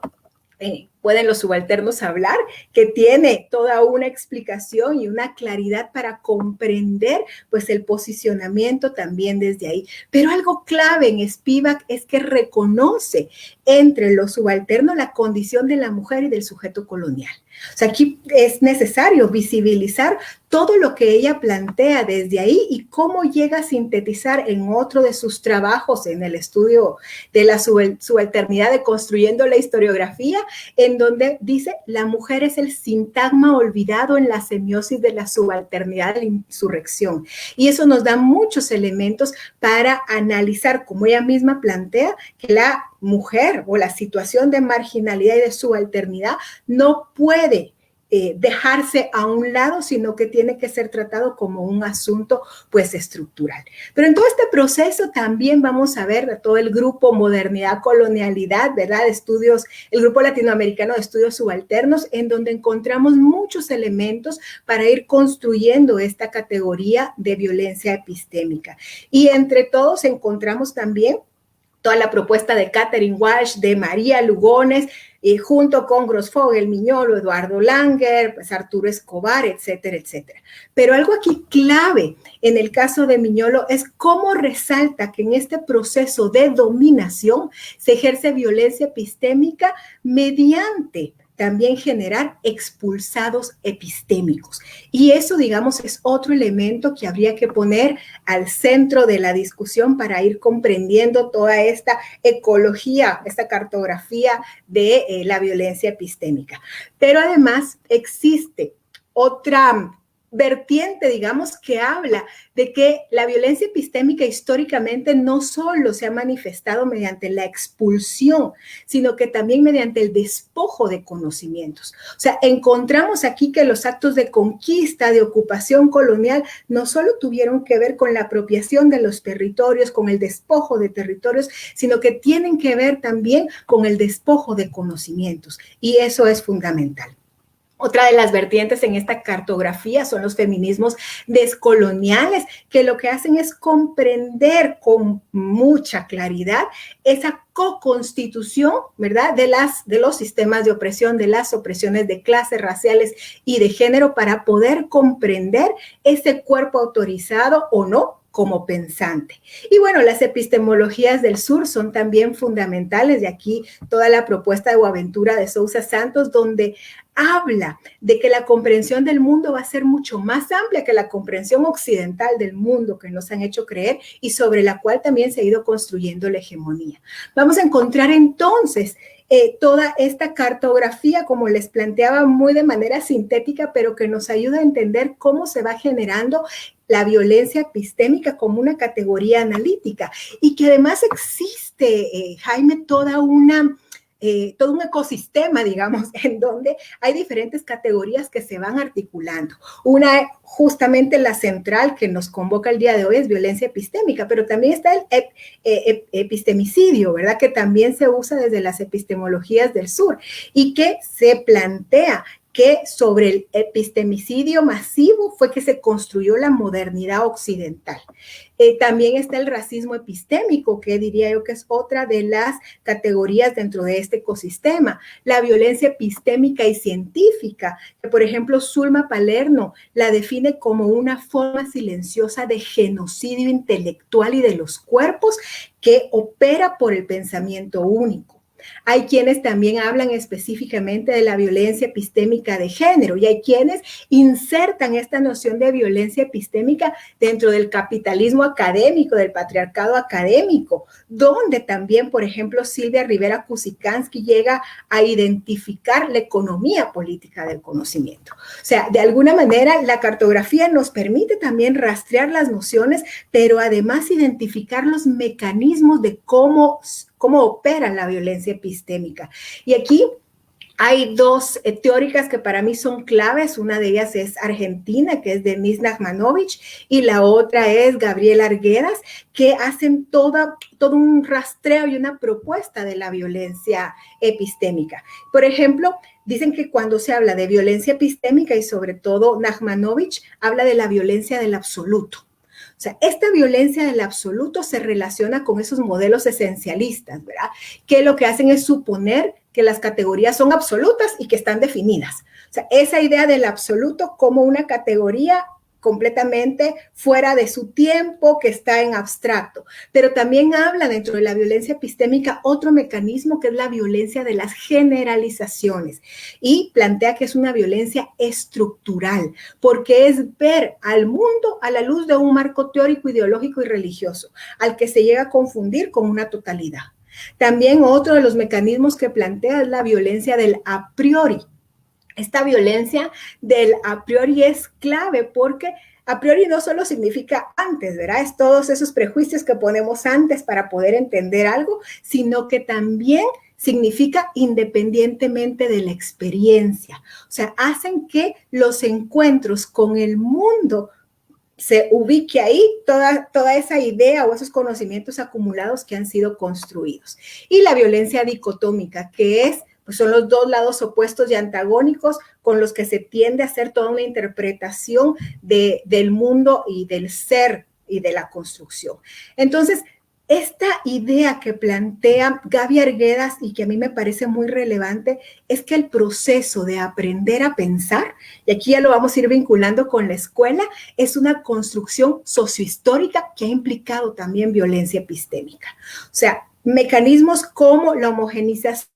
pueden los subalternos hablar, que tiene toda una explicación y una claridad para comprender, pues, el posicionamiento también desde ahí. Pero algo clave en Spivak es que reconoce entre los subalternos la condición de la mujer y del sujeto colonial. O sea, aquí es necesario visibilizar todo lo que ella plantea desde ahí y cómo llega a sintetizar en otro de sus trabajos en el estudio de la subalternidad de Construyendo la Historiografía, en donde dice, la mujer es el sintagma olvidado en la semiosis de la subalternidad de la insurrección. Y eso nos da muchos elementos para analizar, como ella misma plantea, que la mujer o la situación de marginalidad y de subalternidad no puede dejarse a un lado, sino que tiene que ser tratado como un asunto pues estructural. Pero en todo este proceso también vamos a ver de todo el grupo Modernidad, Colonialidad, ¿verdad? Estudios, el grupo latinoamericano de estudios subalternos, en donde encontramos muchos elementos para ir construyendo esta categoría de violencia epistémica. Y entre todos encontramos también toda la propuesta de Catherine Walsh, de María Lugones, junto con Grossfogel, Miñolo, Eduardo Langer, pues Arturo Escobar, etcétera, etcétera. Pero algo aquí clave en el caso de Miñolo es cómo resalta que en este proceso de dominación se ejerce violencia epistémica mediante también generar expulsados epistémicos. Y eso, digamos, es otro elemento que habría que poner al centro de la discusión para ir comprendiendo toda esta ecología, esta cartografía de la violencia epistémica. Pero además existe otra vertiente, digamos, que habla de que la violencia epistémica históricamente no solo se ha manifestado mediante la expulsión, sino que también mediante el despojo de conocimientos. O sea, encontramos aquí que los actos de conquista, de ocupación colonial, no solo tuvieron que ver con la apropiación de los territorios, con el despojo de territorios, sino que tienen que ver también con el despojo de conocimientos. Y eso es fundamental. Otra de las vertientes en esta cartografía son los feminismos descoloniales, que lo que hacen es comprender con mucha claridad esa co-constitución, ¿verdad?, de los sistemas de opresión, de las opresiones de clases raciales y de género, para poder comprender ese cuerpo autorizado o no como pensante. Y bueno, las epistemologías del sur son también fundamentales, de aquí toda la propuesta de Boaventura de Sousa Santos, donde habla de que la comprensión del mundo va a ser mucho más amplia que la comprensión occidental del mundo que nos han hecho creer y sobre la cual también se ha ido construyendo la hegemonía. Vamos a encontrar entonces toda esta cartografía, como les planteaba, muy de manera sintética, pero que nos ayuda a entender cómo se va generando la violencia epistémica como una categoría analítica y que además existe, Jaime, todo un ecosistema, digamos, en donde hay diferentes categorías que se van articulando. Una, justamente la central que nos convoca el día de hoy, es violencia epistémica, pero también está el epistemicidio, ¿verdad?, que también se usa desde las epistemologías del sur y que se plantea que sobre el epistemicidio masivo fue que se construyó la modernidad occidental. También está el racismo epistémico, que diría yo que es otra de las categorías dentro de este ecosistema. La violencia epistémica y científica, que por ejemplo Zulma Palermo la define como una forma silenciosa de genocidio intelectual y de los cuerpos que opera por el pensamiento único. Hay quienes también hablan específicamente de la violencia epistémica de género y hay quienes insertan esta noción de violencia epistémica dentro del capitalismo académico, del patriarcado académico, donde también, por ejemplo, Silvia Rivera Kusikansky llega a identificar la economía política del conocimiento. O sea, de alguna manera la cartografía nos permite también rastrear las nociones, pero además identificar los mecanismos de cómo opera la violencia epistémica. Y aquí hay dos teóricas que para mí son claves. Una de ellas es argentina, que es Denise Nachmanovich, y la otra es Gabriela Arguedas, que hacen todo un rastreo y una propuesta de la violencia epistémica. Por ejemplo, dicen que cuando se habla de violencia epistémica, y sobre todo Nachmanovich habla de la violencia del absoluto. O sea, esta violencia del absoluto se relaciona con esos modelos esencialistas, ¿verdad? Que lo que hacen es suponer que las categorías son absolutas y que están definidas. O sea, esa idea del absoluto como una categoría completamente fuera de su tiempo, que está en abstracto. Pero también habla dentro de la violencia epistémica otro mecanismo que es la violencia de las generalizaciones y plantea que es una violencia estructural, porque es ver al mundo a la luz de un marco teórico, ideológico y religioso, al que se llega a confundir con una totalidad. También otro de los mecanismos que plantea es la violencia del a priori, Esta violencia del a priori es clave porque a priori no solo significa antes, ¿verdad? Es todos esos prejuicios que ponemos antes para poder entender algo, sino que también significa independientemente de la experiencia. O sea, hacen que los encuentros con el mundo se ubique ahí toda esa idea o esos conocimientos acumulados que han sido construidos. Y la violencia dicotómica, que es, pues son los dos lados opuestos y antagónicos con los que se tiende a hacer toda una interpretación del mundo y del ser y de la construcción. Entonces, esta idea que plantea Gaby Arguedas y que a mí me parece muy relevante es que el proceso de aprender a pensar, y aquí ya lo vamos a ir vinculando con la escuela, es una construcción sociohistórica que ha implicado también violencia epistémica. O sea, mecanismos como la homogenización,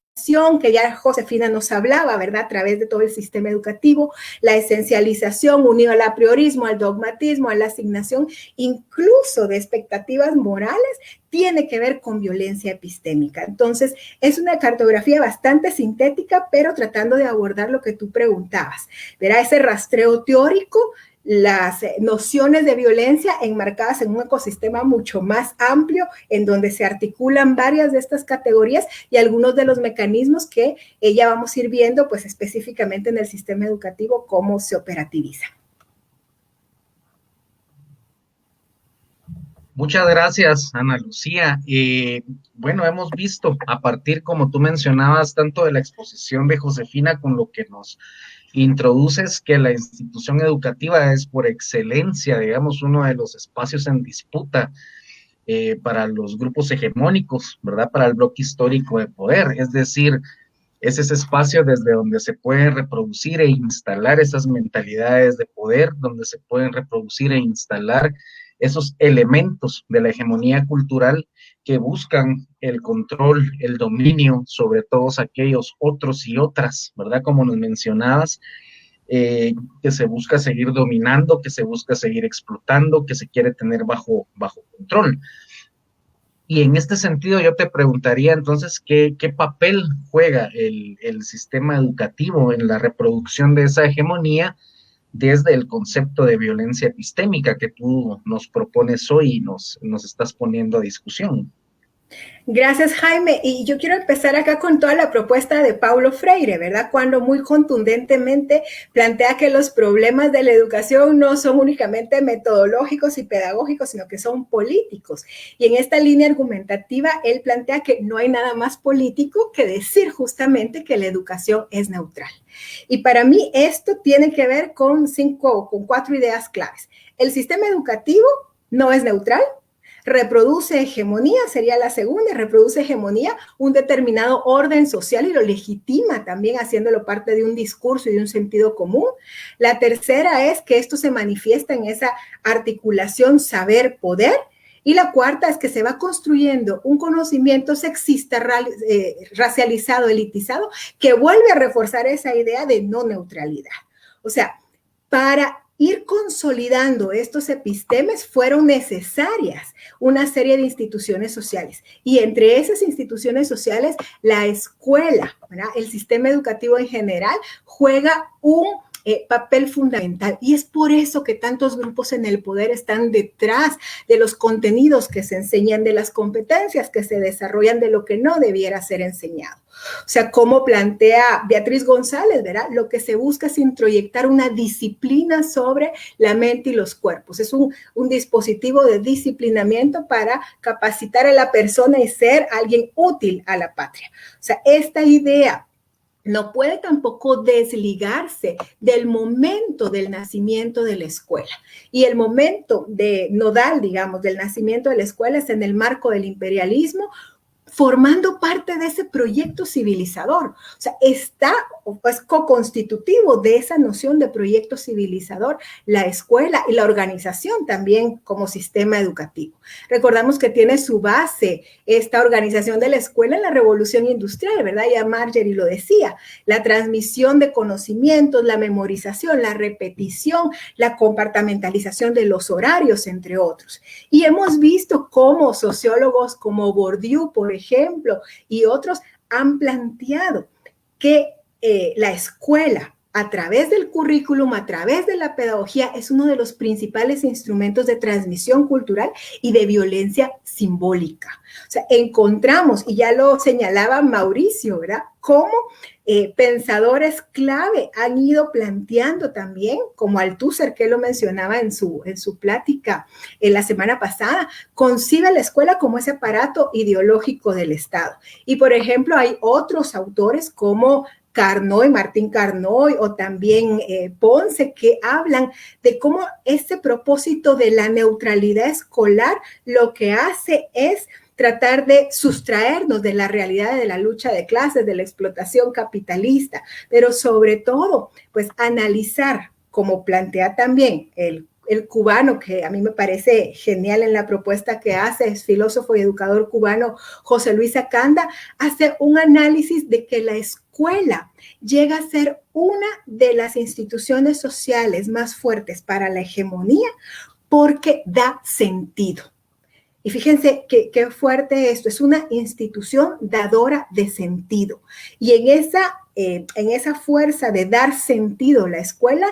que ya Josefina nos hablaba, ¿verdad? A través de todo el sistema educativo, la esencialización unido al apriorismo, al dogmatismo, a la asignación, incluso de expectativas morales, tiene que ver con violencia epistémica. Entonces, es una cartografía bastante sintética, pero tratando de abordar lo que tú preguntabas, ¿verdad? Ese rastreo teórico, las nociones de violencia enmarcadas en un ecosistema mucho más amplio, en donde se articulan varias de estas categorías y algunos de los mecanismos que ya vamos a ir viendo, pues específicamente en el sistema educativo, cómo se operativizan. Muchas gracias, Ana Lucía. Bueno, hemos visto a partir, como tú mencionabas, tanto de la exposición de Josefina con lo que nos introduces, que la institución educativa es por excelencia, digamos, uno de los espacios en disputa para los grupos hegemónicos, ¿verdad? Para el bloque histórico de poder, es decir, es ese espacio desde donde se pueden reproducir e instalar esas mentalidades de poder, donde se pueden reproducir e instalar esos elementos de la hegemonía cultural que buscan el control, el dominio sobre todos aquellos otros y otras, ¿verdad? Como nos mencionabas, que se busca seguir dominando, que se busca seguir explotando, que se quiere tener bajo control. Y en este sentido yo te preguntaría entonces, ¿qué papel juega el sistema educativo en la reproducción de esa hegemonía desde el concepto de violencia epistémica que tú nos propones hoy y nos estás poniendo a discusión? Gracias, Jaime. Y yo quiero empezar acá con toda la propuesta de Paulo Freire, ¿verdad? Cuando muy contundentemente plantea que los problemas de la educación no son únicamente metodológicos y pedagógicos, sino que son políticos. Y en esta línea argumentativa, él plantea que no hay nada más político que decir justamente que la educación es neutral. Y para mí esto tiene que ver con 4 ideas claves. El sistema educativo no es neutral. Reproduce hegemonía, sería la segunda, reproduce hegemonía, un determinado orden social y lo legitima también haciéndolo parte de un discurso y de un sentido común. La tercera es que esto se manifiesta en esa articulación saber-poder. Y la cuarta es que se va construyendo un conocimiento sexista, racializado, elitizado, que vuelve a reforzar esa idea de no neutralidad. O sea, para ir consolidando estos epistemes fueron necesarias una serie de instituciones sociales. Y entre esas instituciones sociales, la escuela, ¿verdad? El sistema educativo en general juega un papel fundamental. Y es por eso que tantos grupos en el poder están detrás de los contenidos que se enseñan, de las competencias que se desarrollan, de lo que no debiera ser enseñado. O sea, como plantea Beatriz González, ¿verdad? Lo que se busca es introyectar una disciplina sobre la mente y los cuerpos. Es un dispositivo de disciplinamiento para capacitar a la persona y ser alguien útil a la patria. O sea, esta idea no puede tampoco desligarse del momento del nacimiento de la escuela. Y el momento nodal, digamos, del nacimiento de la escuela es en el marco del imperialismo, formando parte de ese proyecto civilizador. O sea, está pues co-constitutivo de esa noción de proyecto civilizador, la escuela y la organización también como sistema educativo. Recordamos que tiene su base esta organización de la escuela en la Revolución Industrial, ¿verdad? Ya Marjorie lo decía, la transmisión de conocimientos, la memorización, la repetición, la compartimentalización de los horarios, entre otros. Y hemos visto cómo sociólogos como Bourdieu, por ejemplo, y otros han planteado que la escuela a través del currículum, a través de la pedagogía, es uno de los principales instrumentos de transmisión cultural y de violencia simbólica. O sea, encontramos, y ya lo señalaba Mauricio, ¿verdad?, cómo pensadores clave han ido planteando también, como Althusser, que lo mencionaba en su plática la semana pasada, concibe la escuela como ese aparato ideológico del Estado. Y, por ejemplo, hay otros autores como Carnoy, Martín Carnoy, o también Ponce, que hablan de cómo ese propósito de la neutralidad escolar lo que hace es tratar de sustraernos de la realidad de la lucha de clases, de la explotación capitalista, pero sobre todo, pues analizar, como plantea también el cubano, que a mí me parece genial en la propuesta que hace, es filósofo y educador cubano José Luis Acanda, hace un análisis de que la escuela llega a ser una de las instituciones sociales más fuertes para la hegemonía porque da sentido. Y fíjense qué fuerte esto, es una institución dadora de sentido. Y en esa fuerza de dar sentido, la escuela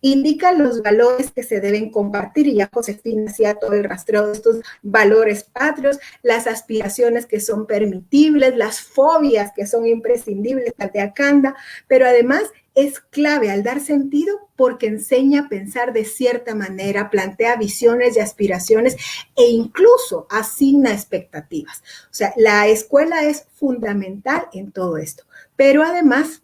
indica los valores que se deben compartir, y ya Josefina hacía todo el rastreo de estos valores patrios, las aspiraciones que son permitibles, las fobias que son imprescindibles, de Acanda, pero además es clave al dar sentido porque enseña a pensar de cierta manera, plantea visiones y aspiraciones e incluso asigna expectativas. O sea, la escuela es fundamental en todo esto, pero además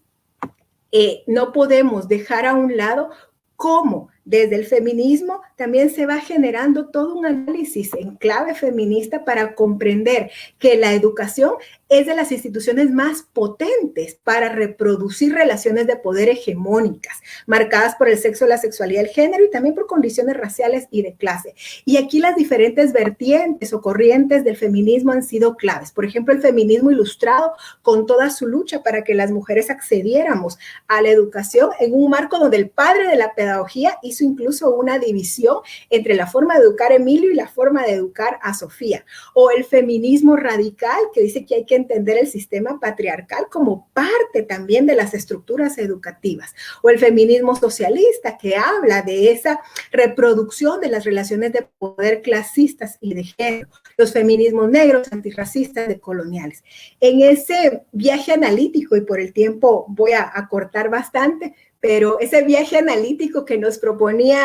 no podemos dejar a un lado cómo desde el feminismo también se va generando todo un análisis en clave feminista para comprender que la educación es de las instituciones más potentes para reproducir relaciones de poder hegemónicas, marcadas por el sexo, la sexualidad, el género y también por condiciones raciales y de clase. Y aquí las diferentes vertientes o corrientes del feminismo han sido claves. Por ejemplo, el feminismo ilustrado con toda su lucha para que las mujeres accediéramos a la educación en un marco donde el padre de la pedagogía hizo incluso una división entre la forma de educar a Emilio y la forma de educar a Sofía. O el feminismo radical, que dice que hay que entender el sistema patriarcal como parte también de las estructuras educativas. O el feminismo socialista, que habla de esa reproducción de las relaciones de poder clasistas y de género. Los feminismos negros, antirracistas, decoloniales. En ese viaje analítico, y por el tiempo voy a acortar bastante, pero ese viaje analítico que nos proponía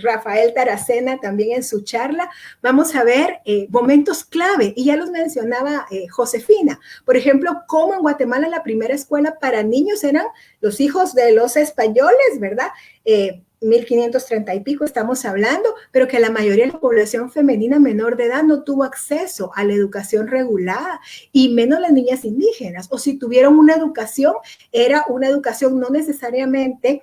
Rafael Taracena también en su charla, vamos a ver momentos clave, y ya los mencionaba Josefina. Por ejemplo, cómo en Guatemala la primera escuela para niños eran los hijos de los españoles, ¿verdad? 1530 y pico estamos hablando, pero que la mayoría de la población femenina menor de edad no tuvo acceso a la educación regulada, y menos las niñas indígenas, o si tuvieron una educación, era una educación no necesariamente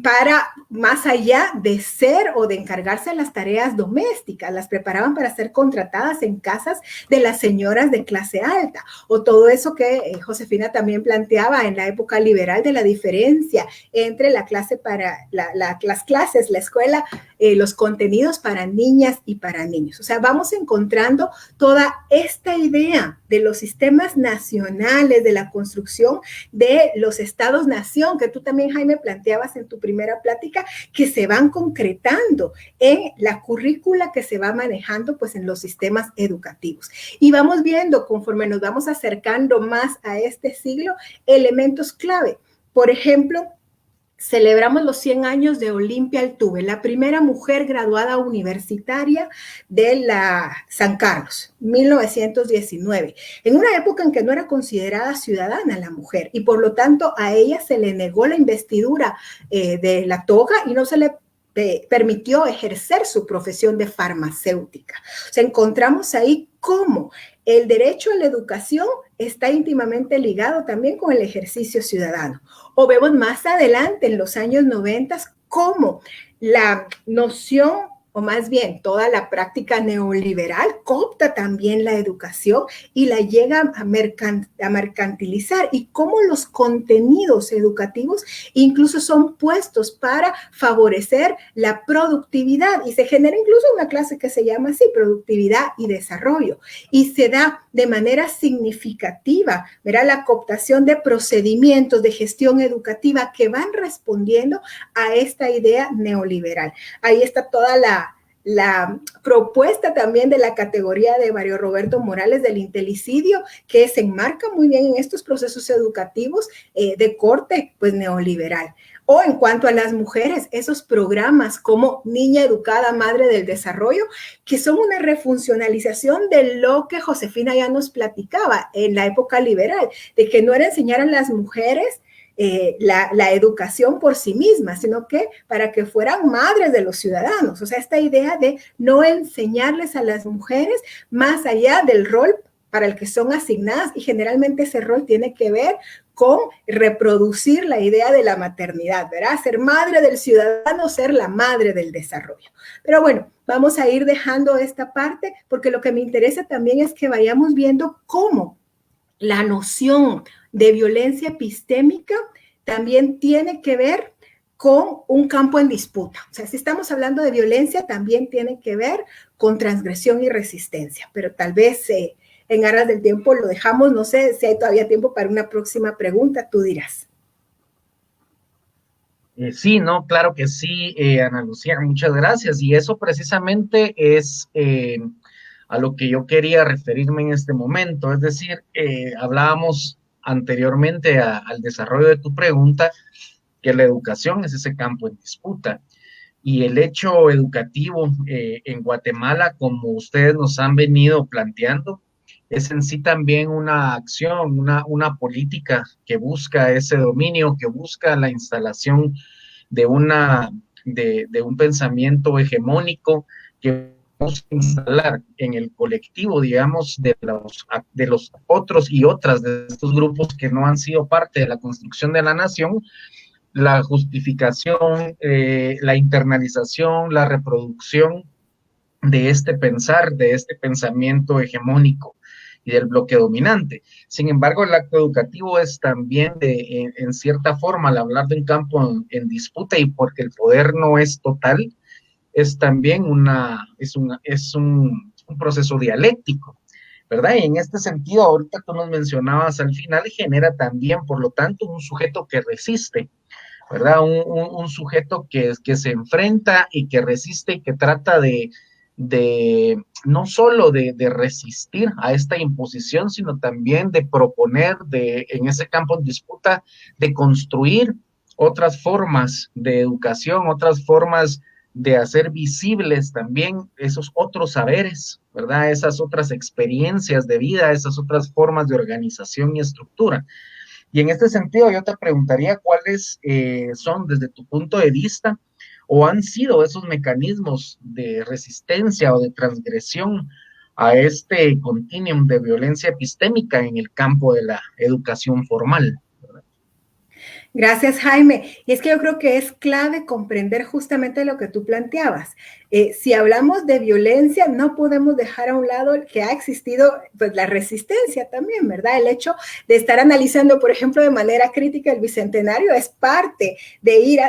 para más allá de ser o de encargarse de las tareas domésticas, las preparaban para ser contratadas en casas de las señoras de clase alta, o todo eso que Josefina también planteaba en la época liberal de la diferencia entre la clase para las clases, la escuela, los contenidos para niñas y para niños. O sea, vamos encontrando toda esta idea de los sistemas nacionales, de la construcción de los estados-nación, que tú también, Jaime, planteabas en tu primera plática, que se van concretando en la currícula que se va manejando pues en los sistemas educativos. Y vamos viendo, conforme nos vamos acercando más a este siglo, elementos clave. Por ejemplo, celebramos los 100 años de Olimpia Altuve, la primera mujer graduada universitaria de la San Carlos, 1919, en una época en que no era considerada ciudadana la mujer, y por lo tanto a ella se le negó la investidura de la toga y no se le permitió ejercer su profesión de farmacéutica. O sea, encontramos ahí cómo el derecho a la educación está íntimamente ligado también con el ejercicio ciudadano. O vemos más adelante, en los años 90, cómo la noción o más bien toda la práctica neoliberal, coopta también la educación y la llega a mercantilizar, y cómo los contenidos educativos incluso son puestos para favorecer la productividad, y se genera incluso una clase que se llama así, productividad y desarrollo, y se da de manera significativa, verá, la cooptación de procedimientos de gestión educativa que van respondiendo a esta idea neoliberal. Ahí está toda la propuesta también de la categoría de Mario Roberto Morales del intelicidio, que se enmarca muy bien en estos procesos educativos de corte pues neoliberal. O en cuanto a las mujeres, esos programas como Niña Educada, Madre del Desarrollo, que son una refuncionalización de lo que Josefina ya nos platicaba en la época liberal, de que no era enseñar a las mujeres la educación por sí misma, sino que para que fueran madres de los ciudadanos. O sea, esta idea de no enseñarles a las mujeres más allá del rol para el que son asignadas, y generalmente ese rol tiene que ver con reproducir la idea de la maternidad, ¿verdad? Ser madre del ciudadano, ser la madre del desarrollo. Pero bueno, vamos a ir dejando esta parte, porque lo que me interesa también es que vayamos viendo cómo la noción de violencia epistémica también tiene que ver con un campo en disputa. O sea, si estamos hablando de violencia, también tiene que ver con transgresión y resistencia, pero tal vez en aras del tiempo lo dejamos, no sé si hay todavía tiempo para una próxima pregunta, tú dirás. Sí, no, claro que sí, Ana Lucía, muchas gracias. Y eso precisamente es a lo que yo quería referirme en este momento. Es decir, hablábamos anteriormente al desarrollo de tu pregunta, que la educación es ese campo en disputa. Y el hecho educativo en Guatemala, como ustedes nos han venido planteando, es en sí también una acción, una política que busca ese dominio, que busca la instalación de un pensamiento hegemónico que busca instalar en el colectivo, digamos, de los otros y otras de estos grupos que no han sido parte de la construcción de la nación, la justificación, la internalización, la reproducción de este pensar, de este pensamiento hegemónico y del bloque dominante. Sin embargo, el acto educativo es también en cierta forma, al hablar de un campo en disputa, y porque el poder no es total, es también un proceso dialéctico, ¿verdad? Y en este sentido, ahorita tú nos mencionabas al final, genera también, por lo tanto, un sujeto que resiste, ¿verdad? Un sujeto que se enfrenta y que resiste y que trata de no solo de resistir a esta imposición, sino también de proponer, en ese campo en disputa, de construir otras formas de educación, otras formas de hacer visibles también esos otros saberes, ¿verdad? Esas otras experiencias de vida, esas otras formas de organización y estructura. Y en este sentido, yo te preguntaría cuáles son, desde tu punto de vista, o han sido esos mecanismos de resistencia o de transgresión a este continuum de violencia epistémica en el campo de la educación formal. Gracias, Jaime. Y es que yo creo que es clave comprender justamente lo que tú planteabas. Si hablamos de violencia, no podemos dejar a un lado que ha existido pues, la resistencia también, ¿verdad? El hecho de estar analizando, por ejemplo, de manera crítica el Bicentenario es parte de ir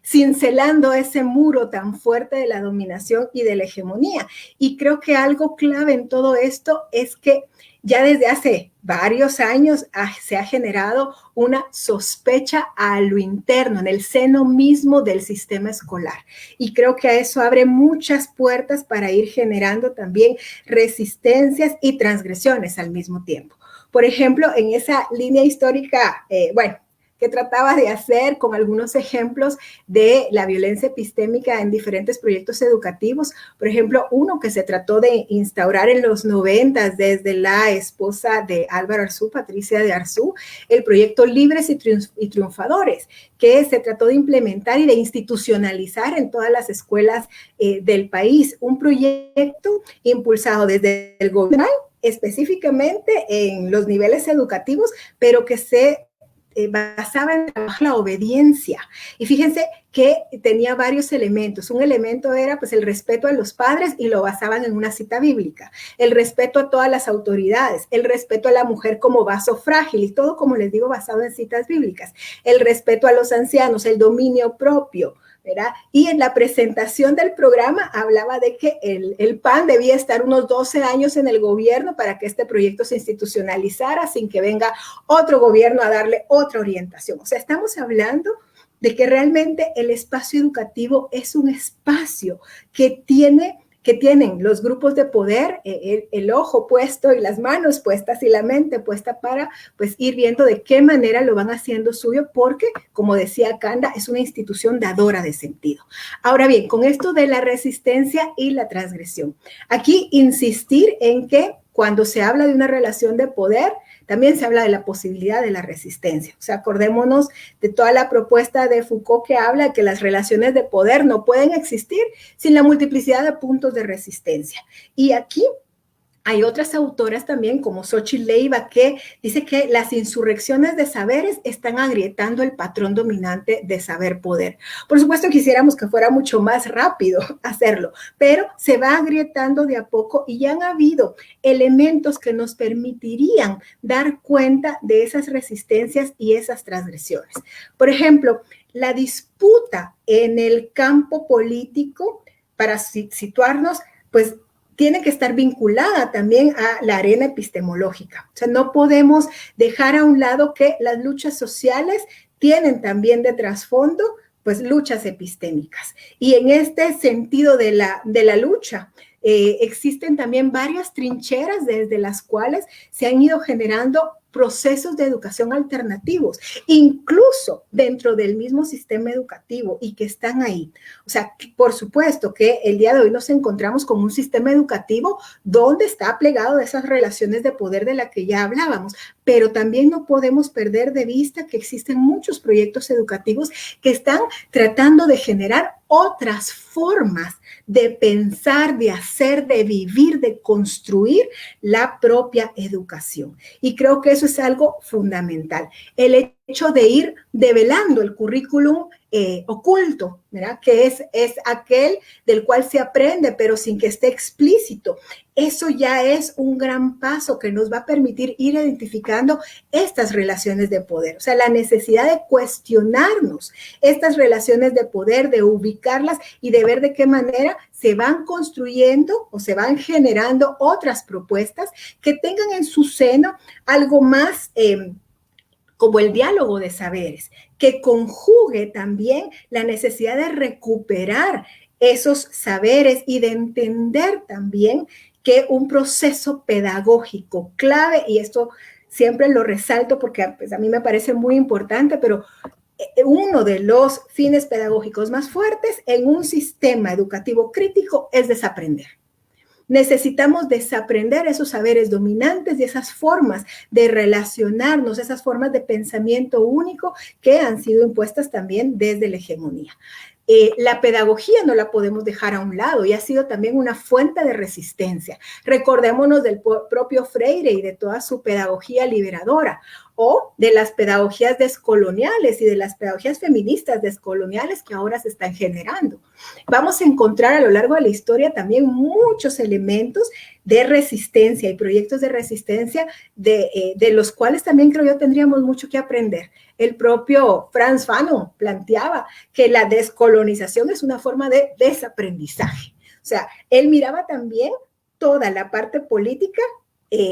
cincelando ese muro tan fuerte de la dominación y de la hegemonía. Y creo que algo clave en todo esto es que ya desde hace varios años se ha generado una sospecha a lo interno, en el seno mismo del sistema escolar. Y creo que a eso abre muchas puertas para ir generando también resistencias y transgresiones al mismo tiempo. Por ejemplo, en esa línea histórica, que trataba de hacer con algunos ejemplos de la violencia epistémica en diferentes proyectos educativos. Por ejemplo, uno que se trató de instaurar en los 90 desde la esposa de Álvaro Arzú, Patricia de Arzú, el proyecto Libres y Triunfadores, que se trató de implementar y de institucionalizar en todas las escuelas del país. Un proyecto impulsado desde el gobierno, específicamente en los niveles educativos, pero que se basaba en la obediencia. Y fíjense que tenía varios elementos. Un elemento era pues el respeto a los padres y lo basaban en una cita bíblica. El respeto a todas las autoridades, el respeto a la mujer como vaso frágil y todo, como les digo, basado en citas bíblicas. El respeto a los ancianos, el dominio propio, ¿verdad? Y en la presentación del programa hablaba de que el PAN debía estar unos 12 años en el gobierno para que este proyecto se institucionalizara sin que venga otro gobierno a darle otra orientación. O sea, estamos hablando de que realmente el espacio educativo es un espacio que tienen los grupos de poder, el ojo puesto y las manos puestas y la mente puesta para pues ir viendo de qué manera lo van haciendo suyo, porque, como decía Kanda, es una institución dadora de sentido. Ahora bien, con esto de la resistencia y la transgresión, aquí insistir en que cuando se habla de una relación de poder, también se habla de la posibilidad de la resistencia. O sea, acordémonos de toda la propuesta de Foucault que habla de que las relaciones de poder no pueden existir sin la multiplicidad de puntos de resistencia. Y aquí hay otras autoras también, como Xochitl Leiva, que dice que las insurrecciones de saberes están agrietando el patrón dominante de saber-poder. Por supuesto, quisiéramos que fuera mucho más rápido hacerlo, pero se va agrietando de a poco y ya han habido elementos que nos permitirían dar cuenta de esas resistencias y esas transgresiones. Por ejemplo, la disputa en el campo político, para situarnos, pues, tiene que estar vinculada también a la arena epistemológica. O sea, no podemos dejar a un lado que las luchas sociales tienen también de trasfondo, pues, luchas epistémicas. Y en este sentido de la lucha, existen también varias trincheras desde las cuales se han ido generando procesos de educación alternativos, incluso dentro del mismo sistema educativo, y que están ahí. O sea, por supuesto que el día de hoy nos encontramos con un sistema educativo donde está plegado de esas relaciones de poder de la que ya hablábamos, pero también no podemos perder de vista que existen muchos proyectos educativos que están tratando de generar otras formas de pensar, de hacer, de vivir, de construir la propia educación. Y creo que eso es algo fundamental. El hecho de ir develando el currículum oculto, ¿verdad? Que es aquel del cual se aprende, pero sin que esté explícito. Eso ya es un gran paso que nos va a permitir ir identificando estas relaciones de poder. O sea, la necesidad de cuestionarnos estas relaciones de poder, de ubicarlas y de ver de qué manera se van construyendo o se van generando otras propuestas que tengan en su seno algo más como el diálogo de saberes, que conjugue también la necesidad de recuperar esos saberes y de entender también que un proceso pedagógico clave, y esto siempre lo resalto porque pues, a mí me parece muy importante, pero uno de los fines pedagógicos más fuertes en un sistema educativo crítico es desaprender. Necesitamos desaprender esos saberes dominantes y esas formas de relacionarnos, esas formas de pensamiento único que han sido impuestas también desde la hegemonía. La pedagogía no la podemos dejar a un lado y ha sido también una fuente de resistencia. Recordémonos del propio Freire y de toda su pedagogía liberadora, o de las pedagogías descoloniales y de las pedagogías feministas descoloniales que ahora se están generando. Vamos a encontrar a lo largo de la historia también muchos elementos de resistencia y proyectos de resistencia de los cuales también creo yo tendríamos mucho que aprender. El propio Frantz Fanon planteaba que la descolonización es una forma de desaprendizaje. O sea, él miraba también toda la parte política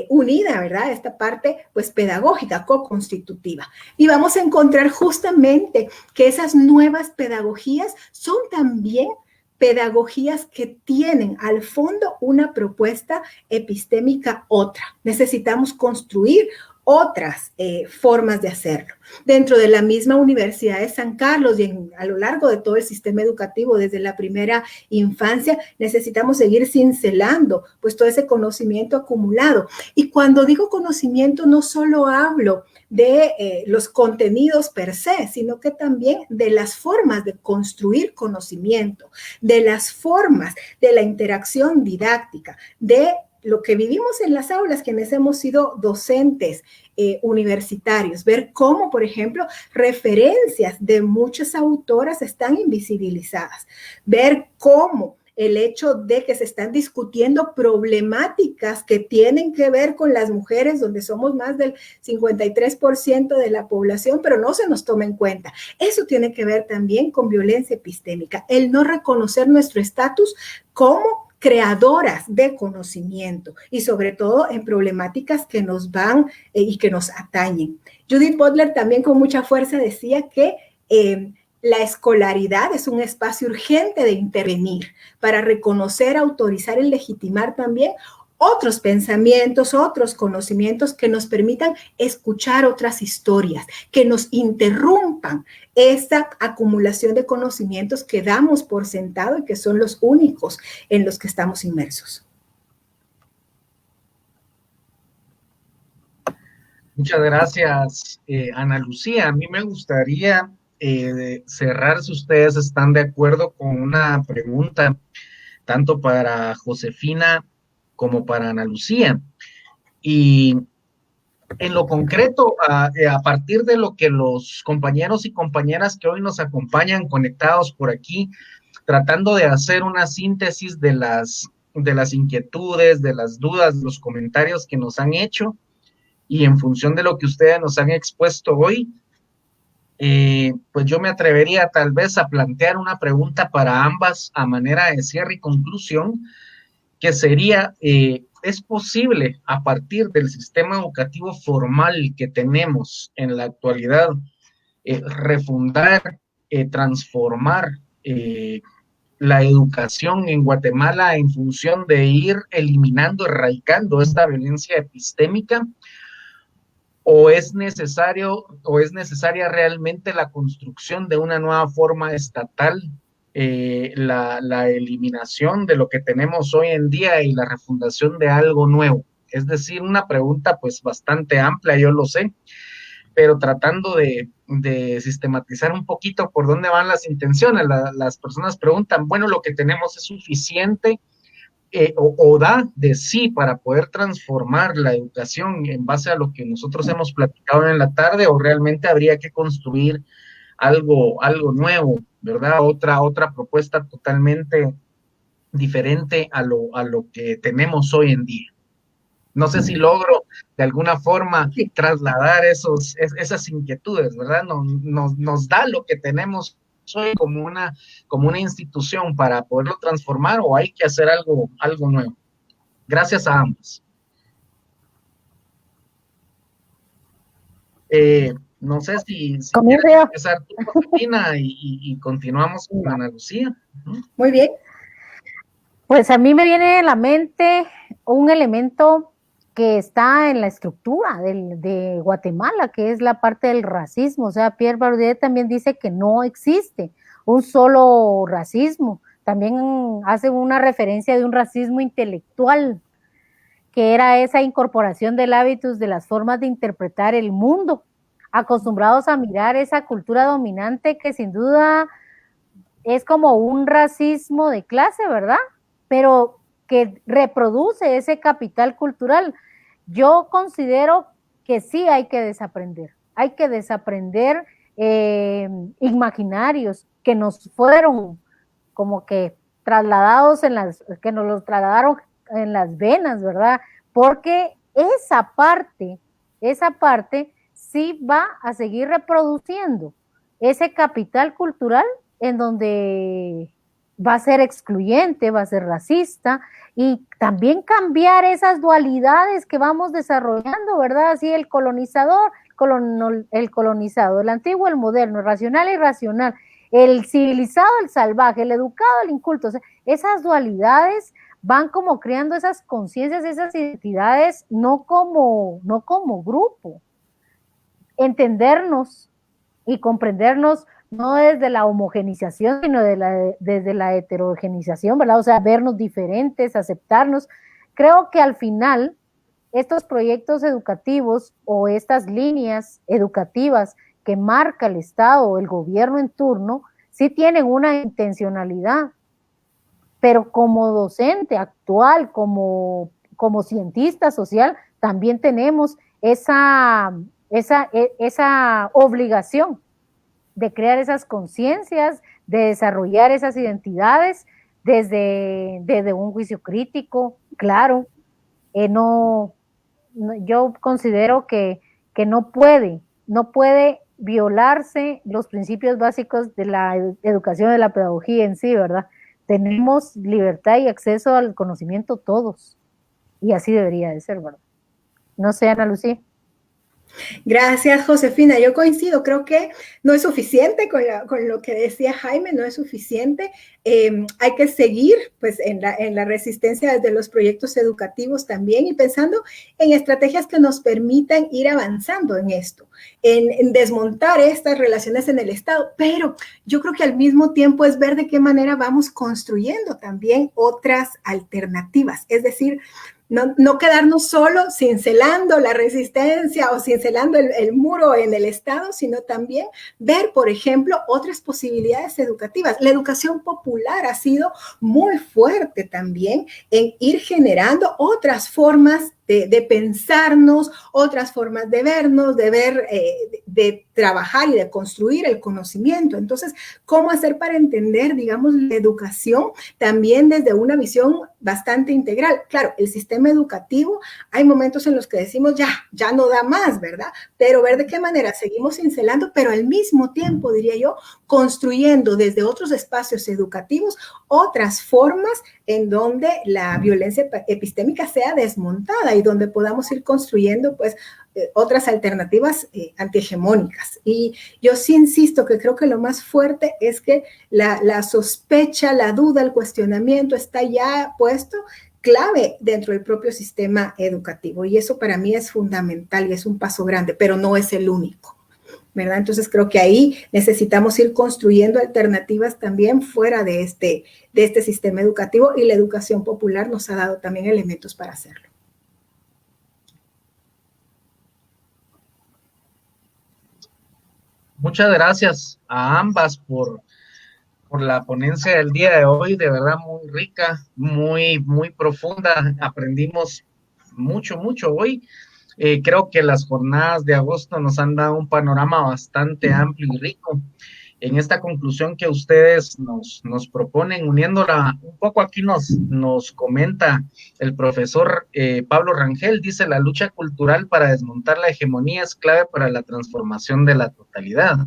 unida, ¿verdad? Esta parte, pues, pedagógica, co-constitutiva. Y vamos a encontrar justamente que esas nuevas pedagogías son también pedagogías que tienen al fondo una propuesta epistémica otra. Necesitamos construir otras formas de hacerlo. Dentro de la misma Universidad de San Carlos y a lo largo de todo el sistema educativo, desde la primera infancia, necesitamos seguir cincelando pues todo ese conocimiento acumulado. Y cuando digo conocimiento, no solo hablo de los contenidos per se, sino que también de las formas de construir conocimiento, de las formas de la interacción didáctica, de lo que vivimos en las aulas, quienes hemos sido docentes universitarios, ver cómo, por ejemplo, referencias de muchas autoras están invisibilizadas, ver cómo el hecho de que se están discutiendo problemáticas que tienen que ver con las mujeres, donde somos más del 53% de la población, pero no se nos toma en cuenta. Eso tiene que ver también con violencia epistémica, el no reconocer nuestro estatus como creadoras de conocimiento y sobre todo en problemáticas que nos van y que nos atañen. Judith Butler también con mucha fuerza decía que la escolaridad es un espacio urgente de intervenir para reconocer, autorizar y legitimar también otros pensamientos, otros conocimientos que nos permitan escuchar otras historias, que nos interrumpan esta acumulación de conocimientos que damos por sentado y que son los únicos en los que estamos inmersos. Muchas gracias, Ana Lucía. A mí me gustaría cerrar, si ustedes están de acuerdo, con una pregunta, tanto para Josefina como para Ana Lucía. Y en lo concreto, a partir de lo que los compañeros y compañeras que hoy nos acompañan conectados por aquí, tratando de hacer una síntesis de las inquietudes, de las dudas, los comentarios que nos han hecho, y en función de lo que ustedes nos han expuesto hoy, pues yo me atrevería tal vez a plantear una pregunta para ambas a manera de cierre y conclusión, que sería, ¿es posible a partir del sistema educativo formal que tenemos en la actualidad refundar, transformar la educación en Guatemala en función de ir eliminando, erradicando esta violencia epistémica? ¿O es necesaria realmente la construcción de una nueva forma estatal, la eliminación de lo que tenemos hoy en día y la refundación de algo nuevo? Es decir, una pregunta pues bastante amplia, yo lo sé, pero tratando de sistematizar un poquito por dónde van las intenciones. Las personas preguntan, bueno, ¿lo que tenemos es suficiente? O da de sí para poder transformar la educación en base a lo que nosotros hemos platicado en la tarde, o realmente habría que construir algo nuevo, ¿verdad? Otra propuesta totalmente diferente a lo que tenemos hoy en día. No sé si logro de alguna forma trasladar esas inquietudes, ¿verdad? Nos da lo que tenemos hoy como una institución para poderlo transformar, o hay que hacer algo nuevo. Gracias a ambos. No sé si quieres empezar tú, Josefina, y continuamos con Ana Lucía. Muy bien. Pues a mí me viene a la mente un elemento que está en la estructura de Guatemala, que es la parte del racismo. O sea, Pierre Bourdieu también dice que no existe un solo racismo. También hace una referencia de un racismo intelectual, que era esa incorporación del hábitus de las formas de interpretar el mundo, acostumbrados a mirar esa cultura dominante que sin duda es como un racismo de clase, ¿verdad? Pero que reproduce ese capital cultural. Yo considero que sí hay que desaprender imaginarios que nos fueron como que trasladados que nos los trasladaron en las venas, ¿verdad? Porque esa parte sí va a seguir reproduciendo ese capital cultural en donde va a ser excluyente, va a ser racista, y también cambiar esas dualidades que vamos desarrollando, ¿verdad? Así el colonizador, el colonizado, el antiguo, el moderno, el racional y irracional, el civilizado, el salvaje, el educado, el inculto. O sea, esas dualidades van como creando esas conciencias, esas identidades, no como grupo. Entendernos y comprendernos no desde la homogenización, sino desde la heterogenización, ¿verdad? O sea, vernos diferentes, aceptarnos. Creo que al final estos proyectos educativos o estas líneas educativas que marca el Estado o el gobierno en turno sí tienen una intencionalidad, pero como docente actual, como como cientista social, también tenemos esa obligación de crear esas conciencias, de desarrollar esas identidades desde un juicio crítico, claro. Yo considero que no puede violarse los principios básicos de la educación, de la pedagogía en sí, ¿verdad? Tenemos libertad y acceso al conocimiento todos, y así debería de ser, ¿verdad? No sé, Ana Lucía. Gracias, Josefina. Yo coincido, creo que no es suficiente con lo que decía Jaime, no es suficiente. Hay que seguir pues, en la resistencia desde los proyectos educativos también y pensando en estrategias que nos permitan ir avanzando en esto, en desmontar estas relaciones en el Estado, pero yo creo que al mismo tiempo es ver de qué manera vamos construyendo también otras alternativas, es decir, no quedarnos solo cincelando la resistencia o cincelando el muro en el Estado, sino también ver, por ejemplo, otras posibilidades educativas. La educación popular ha sido muy fuerte también en ir generando otras formas de pensarnos, otras formas de vernos, de ver, de trabajar y de construir el conocimiento. Entonces, ¿cómo hacer para entender, digamos, la educación también desde una visión bastante integral? Claro, el sistema educativo, hay momentos en los que decimos ya no da más, ¿verdad? Pero ver de qué manera seguimos cincelando, pero al mismo tiempo, diría yo, construyendo desde otros espacios educativos otras formas en donde la violencia epistémica sea desmontada y donde podamos ir construyendo pues otras alternativas antihegemónicas. Y yo sí insisto que creo que lo más fuerte es que la sospecha, la duda, el cuestionamiento está ya puesto clave dentro del propio sistema educativo y eso para mí es fundamental y es un paso grande, pero no es el único, ¿verdad? Entonces creo que ahí necesitamos ir construyendo alternativas también fuera de este sistema educativo y la educación popular nos ha dado también elementos para hacerlo. Muchas gracias a ambas por la ponencia del día de hoy, de verdad muy rica, muy profunda, aprendimos mucho hoy. Creo que las jornadas de agosto nos han dado un panorama bastante amplio y rico. En esta conclusión que ustedes nos proponen, uniéndola un poco aquí nos comenta el profesor Pablo Rangel, dice: la lucha cultural para desmontar la hegemonía es clave para la transformación de la totalidad.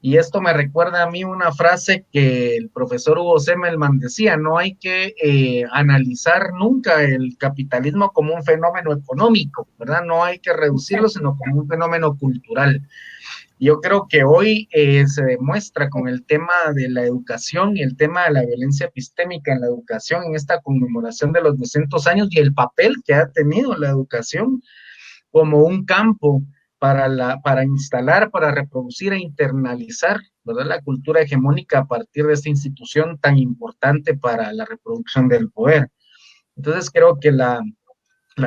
Y esto me recuerda a mí una frase que el profesor Hugo Semmelman decía: no hay que analizar nunca el capitalismo como un fenómeno económico, ¿verdad? No hay que reducirlo, sino como un fenómeno cultural. Yo creo que hoy se demuestra con el tema de la educación y el tema de la violencia epistémica en la educación, en esta conmemoración de los 200 años y el papel que ha tenido la educación como un campo para instalar, para reproducir e internalizar, ¿verdad?, la cultura hegemónica a partir de esta institución tan importante para la reproducción del poder. Entonces creo que la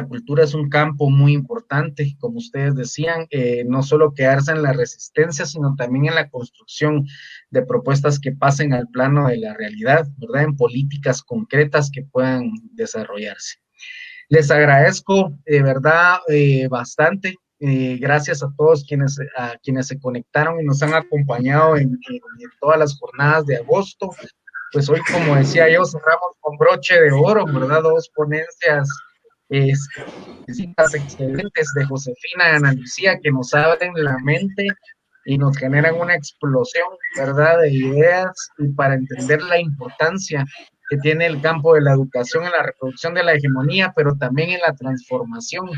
cultura es un campo muy importante, como ustedes decían, no solo quedarse en la resistencia, sino también en la construcción de propuestas que pasen al plano de la realidad, ¿verdad?, en políticas concretas que puedan desarrollarse. Les agradezco de verdad bastante. Gracias a todos quienes se conectaron y nos han acompañado en todas las jornadas de agosto. Pues hoy, como decía yo, cerramos con broche de oro, ¿verdad? Dos ponencias excelentes de Josefina y Ana Lucía que nos abren la mente y nos generan una explosión, ¿verdad?, de ideas y para entender la importancia que tiene el campo de la educación en la reproducción de la hegemonía, pero también en la transformación,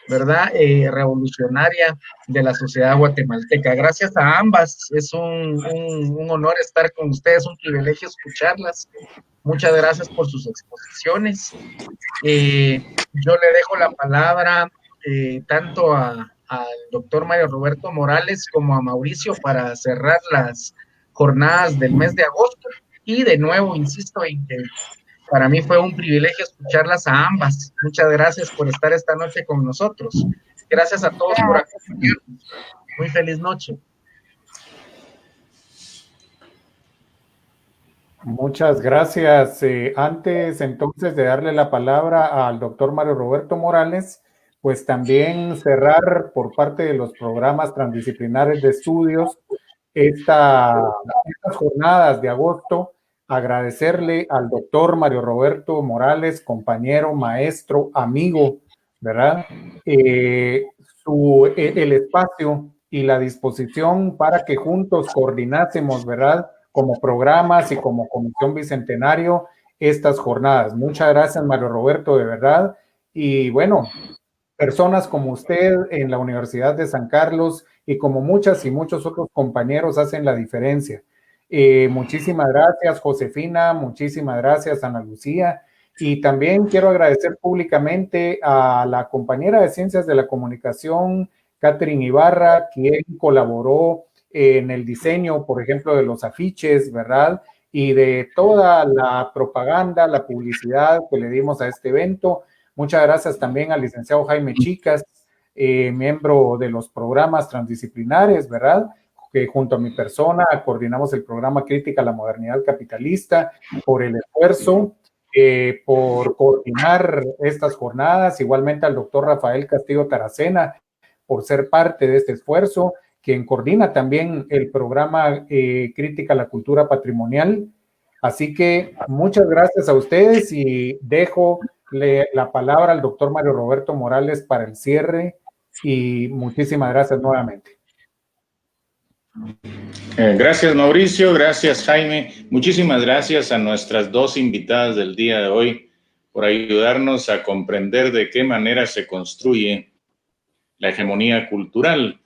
¿verdad?, revolucionaria de la sociedad guatemalteca. Gracias a ambas, es un honor estar con ustedes, un privilegio escucharlas. Muchas gracias por sus exposiciones. Yo le dejo la palabra tanto al doctor Mario Roberto Morales como a Mauricio para cerrar las jornadas del mes de agosto. Y de nuevo, insisto en que para mí fue un privilegio escucharlas a ambas. Muchas gracias por estar esta noche con nosotros. Gracias a todos por acompañarnos. Muy feliz noche. Muchas gracias. Antes entonces de darle la palabra al doctor Mario Roberto Morales, pues también cerrar por parte de los programas transdisciplinares de estudios estas jornadas de agosto, agradecerle al doctor Mario Roberto Morales, compañero, maestro, amigo, ¿verdad? El espacio y la disposición para que juntos coordinásemos, ¿verdad? Como programas y como Comisión Bicentenario estas jornadas. Muchas gracias, Mario Roberto, de verdad. Y bueno, personas como usted en la Universidad de San Carlos y como muchas y muchos otros compañeros hacen la diferencia. Muchísimas gracias, Josefina, muchísimas gracias, Ana Lucía. Y también quiero agradecer públicamente a la compañera de Ciencias de la Comunicación, Catherine Ibarra, quien colaboró en el diseño, por ejemplo, de los afiches, ¿verdad? Y de toda la propaganda, la publicidad que le dimos a este evento. Muchas gracias también al licenciado Jaime Chicas, miembro de los programas transdisciplinares, ¿verdad? Que junto a mi persona coordinamos el programa Crítica a la Modernidad Capitalista, por el esfuerzo, por coordinar estas jornadas, igualmente al doctor Rafael Castillo Taracena, por ser parte de este esfuerzo, quien coordina también el programa Crítica a la Cultura Patrimonial. Así que muchas gracias a ustedes y dejo la palabra al doctor Mario Roberto Morales para el cierre y muchísimas gracias nuevamente. Gracias, Mauricio, gracias, Jaime. Muchísimas gracias a nuestras dos invitadas del día de hoy por ayudarnos a comprender de qué manera se construye la hegemonía cultural,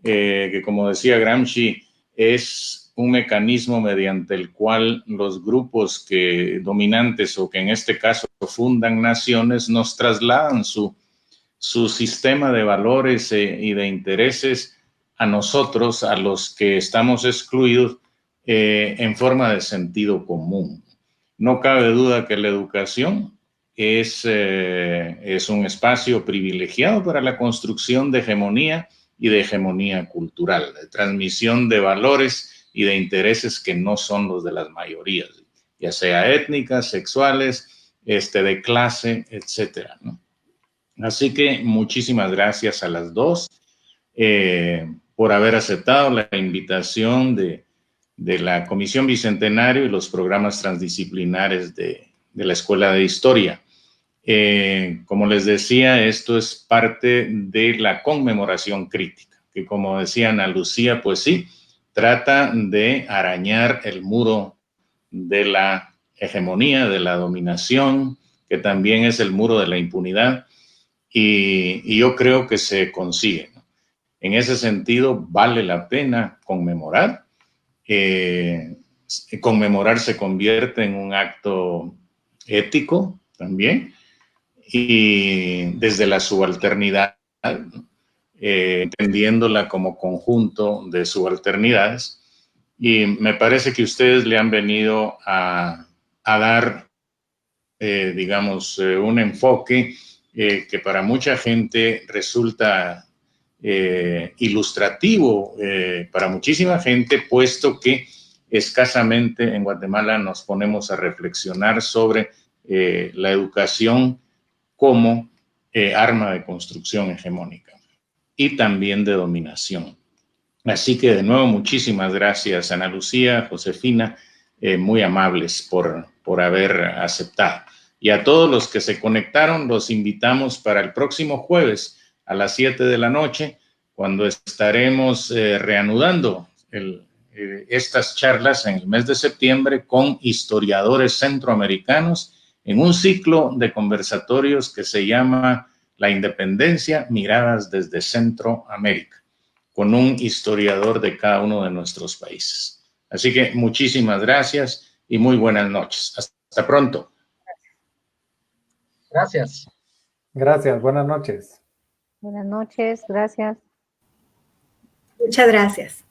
que como decía Gramsci, es un mecanismo mediante el cual los grupos dominantes o que en este caso fundan naciones nos trasladan su sistema de valores y de intereses a nosotros, a los que estamos excluidos, en forma de sentido común. No cabe duda que la educación es un espacio privilegiado para la construcción de hegemonía y de hegemonía cultural, de transmisión de valores y de intereses que no son los de las mayorías, ya sea étnicas, sexuales, de clase, etcétera, ¿no? Así que muchísimas gracias a las dos por haber aceptado la invitación de la Comisión Bicentenario y los programas transdisciplinares de la Escuela de Historia. Como les decía, esto es parte de la conmemoración crítica, que como decía Ana Lucía, pues sí, trata de arañar el muro de la hegemonía, de la dominación, que también es el muro de la impunidad, y yo creo que se consigue, ¿no? En ese sentido, vale la pena conmemorar. Conmemorar se convierte en un acto ético también, y desde la subalternidad, entendiéndola como conjunto de subalternidades. Y me parece que ustedes le han venido a dar, digamos, un enfoque que para mucha gente resulta ilustrativo, para muchísima gente, puesto que escasamente en Guatemala nos ponemos a reflexionar sobre la educación como arma de construcción hegemónica y también de dominación. Así que de nuevo, muchísimas gracias, Ana Lucía, Josefina, muy amables por haber aceptado. Y a todos los que se conectaron, los invitamos para el próximo jueves a las 7 de la noche, cuando estaremos reanudando estas charlas en el mes de septiembre con historiadores centroamericanos en un ciclo de conversatorios que se llama La Independencia, miradas desde Centroamérica, con un historiador de cada uno de nuestros países. Así que muchísimas gracias y muy buenas noches. Hasta pronto. Gracias. Gracias, buenas noches. Buenas noches, gracias. Muchas gracias.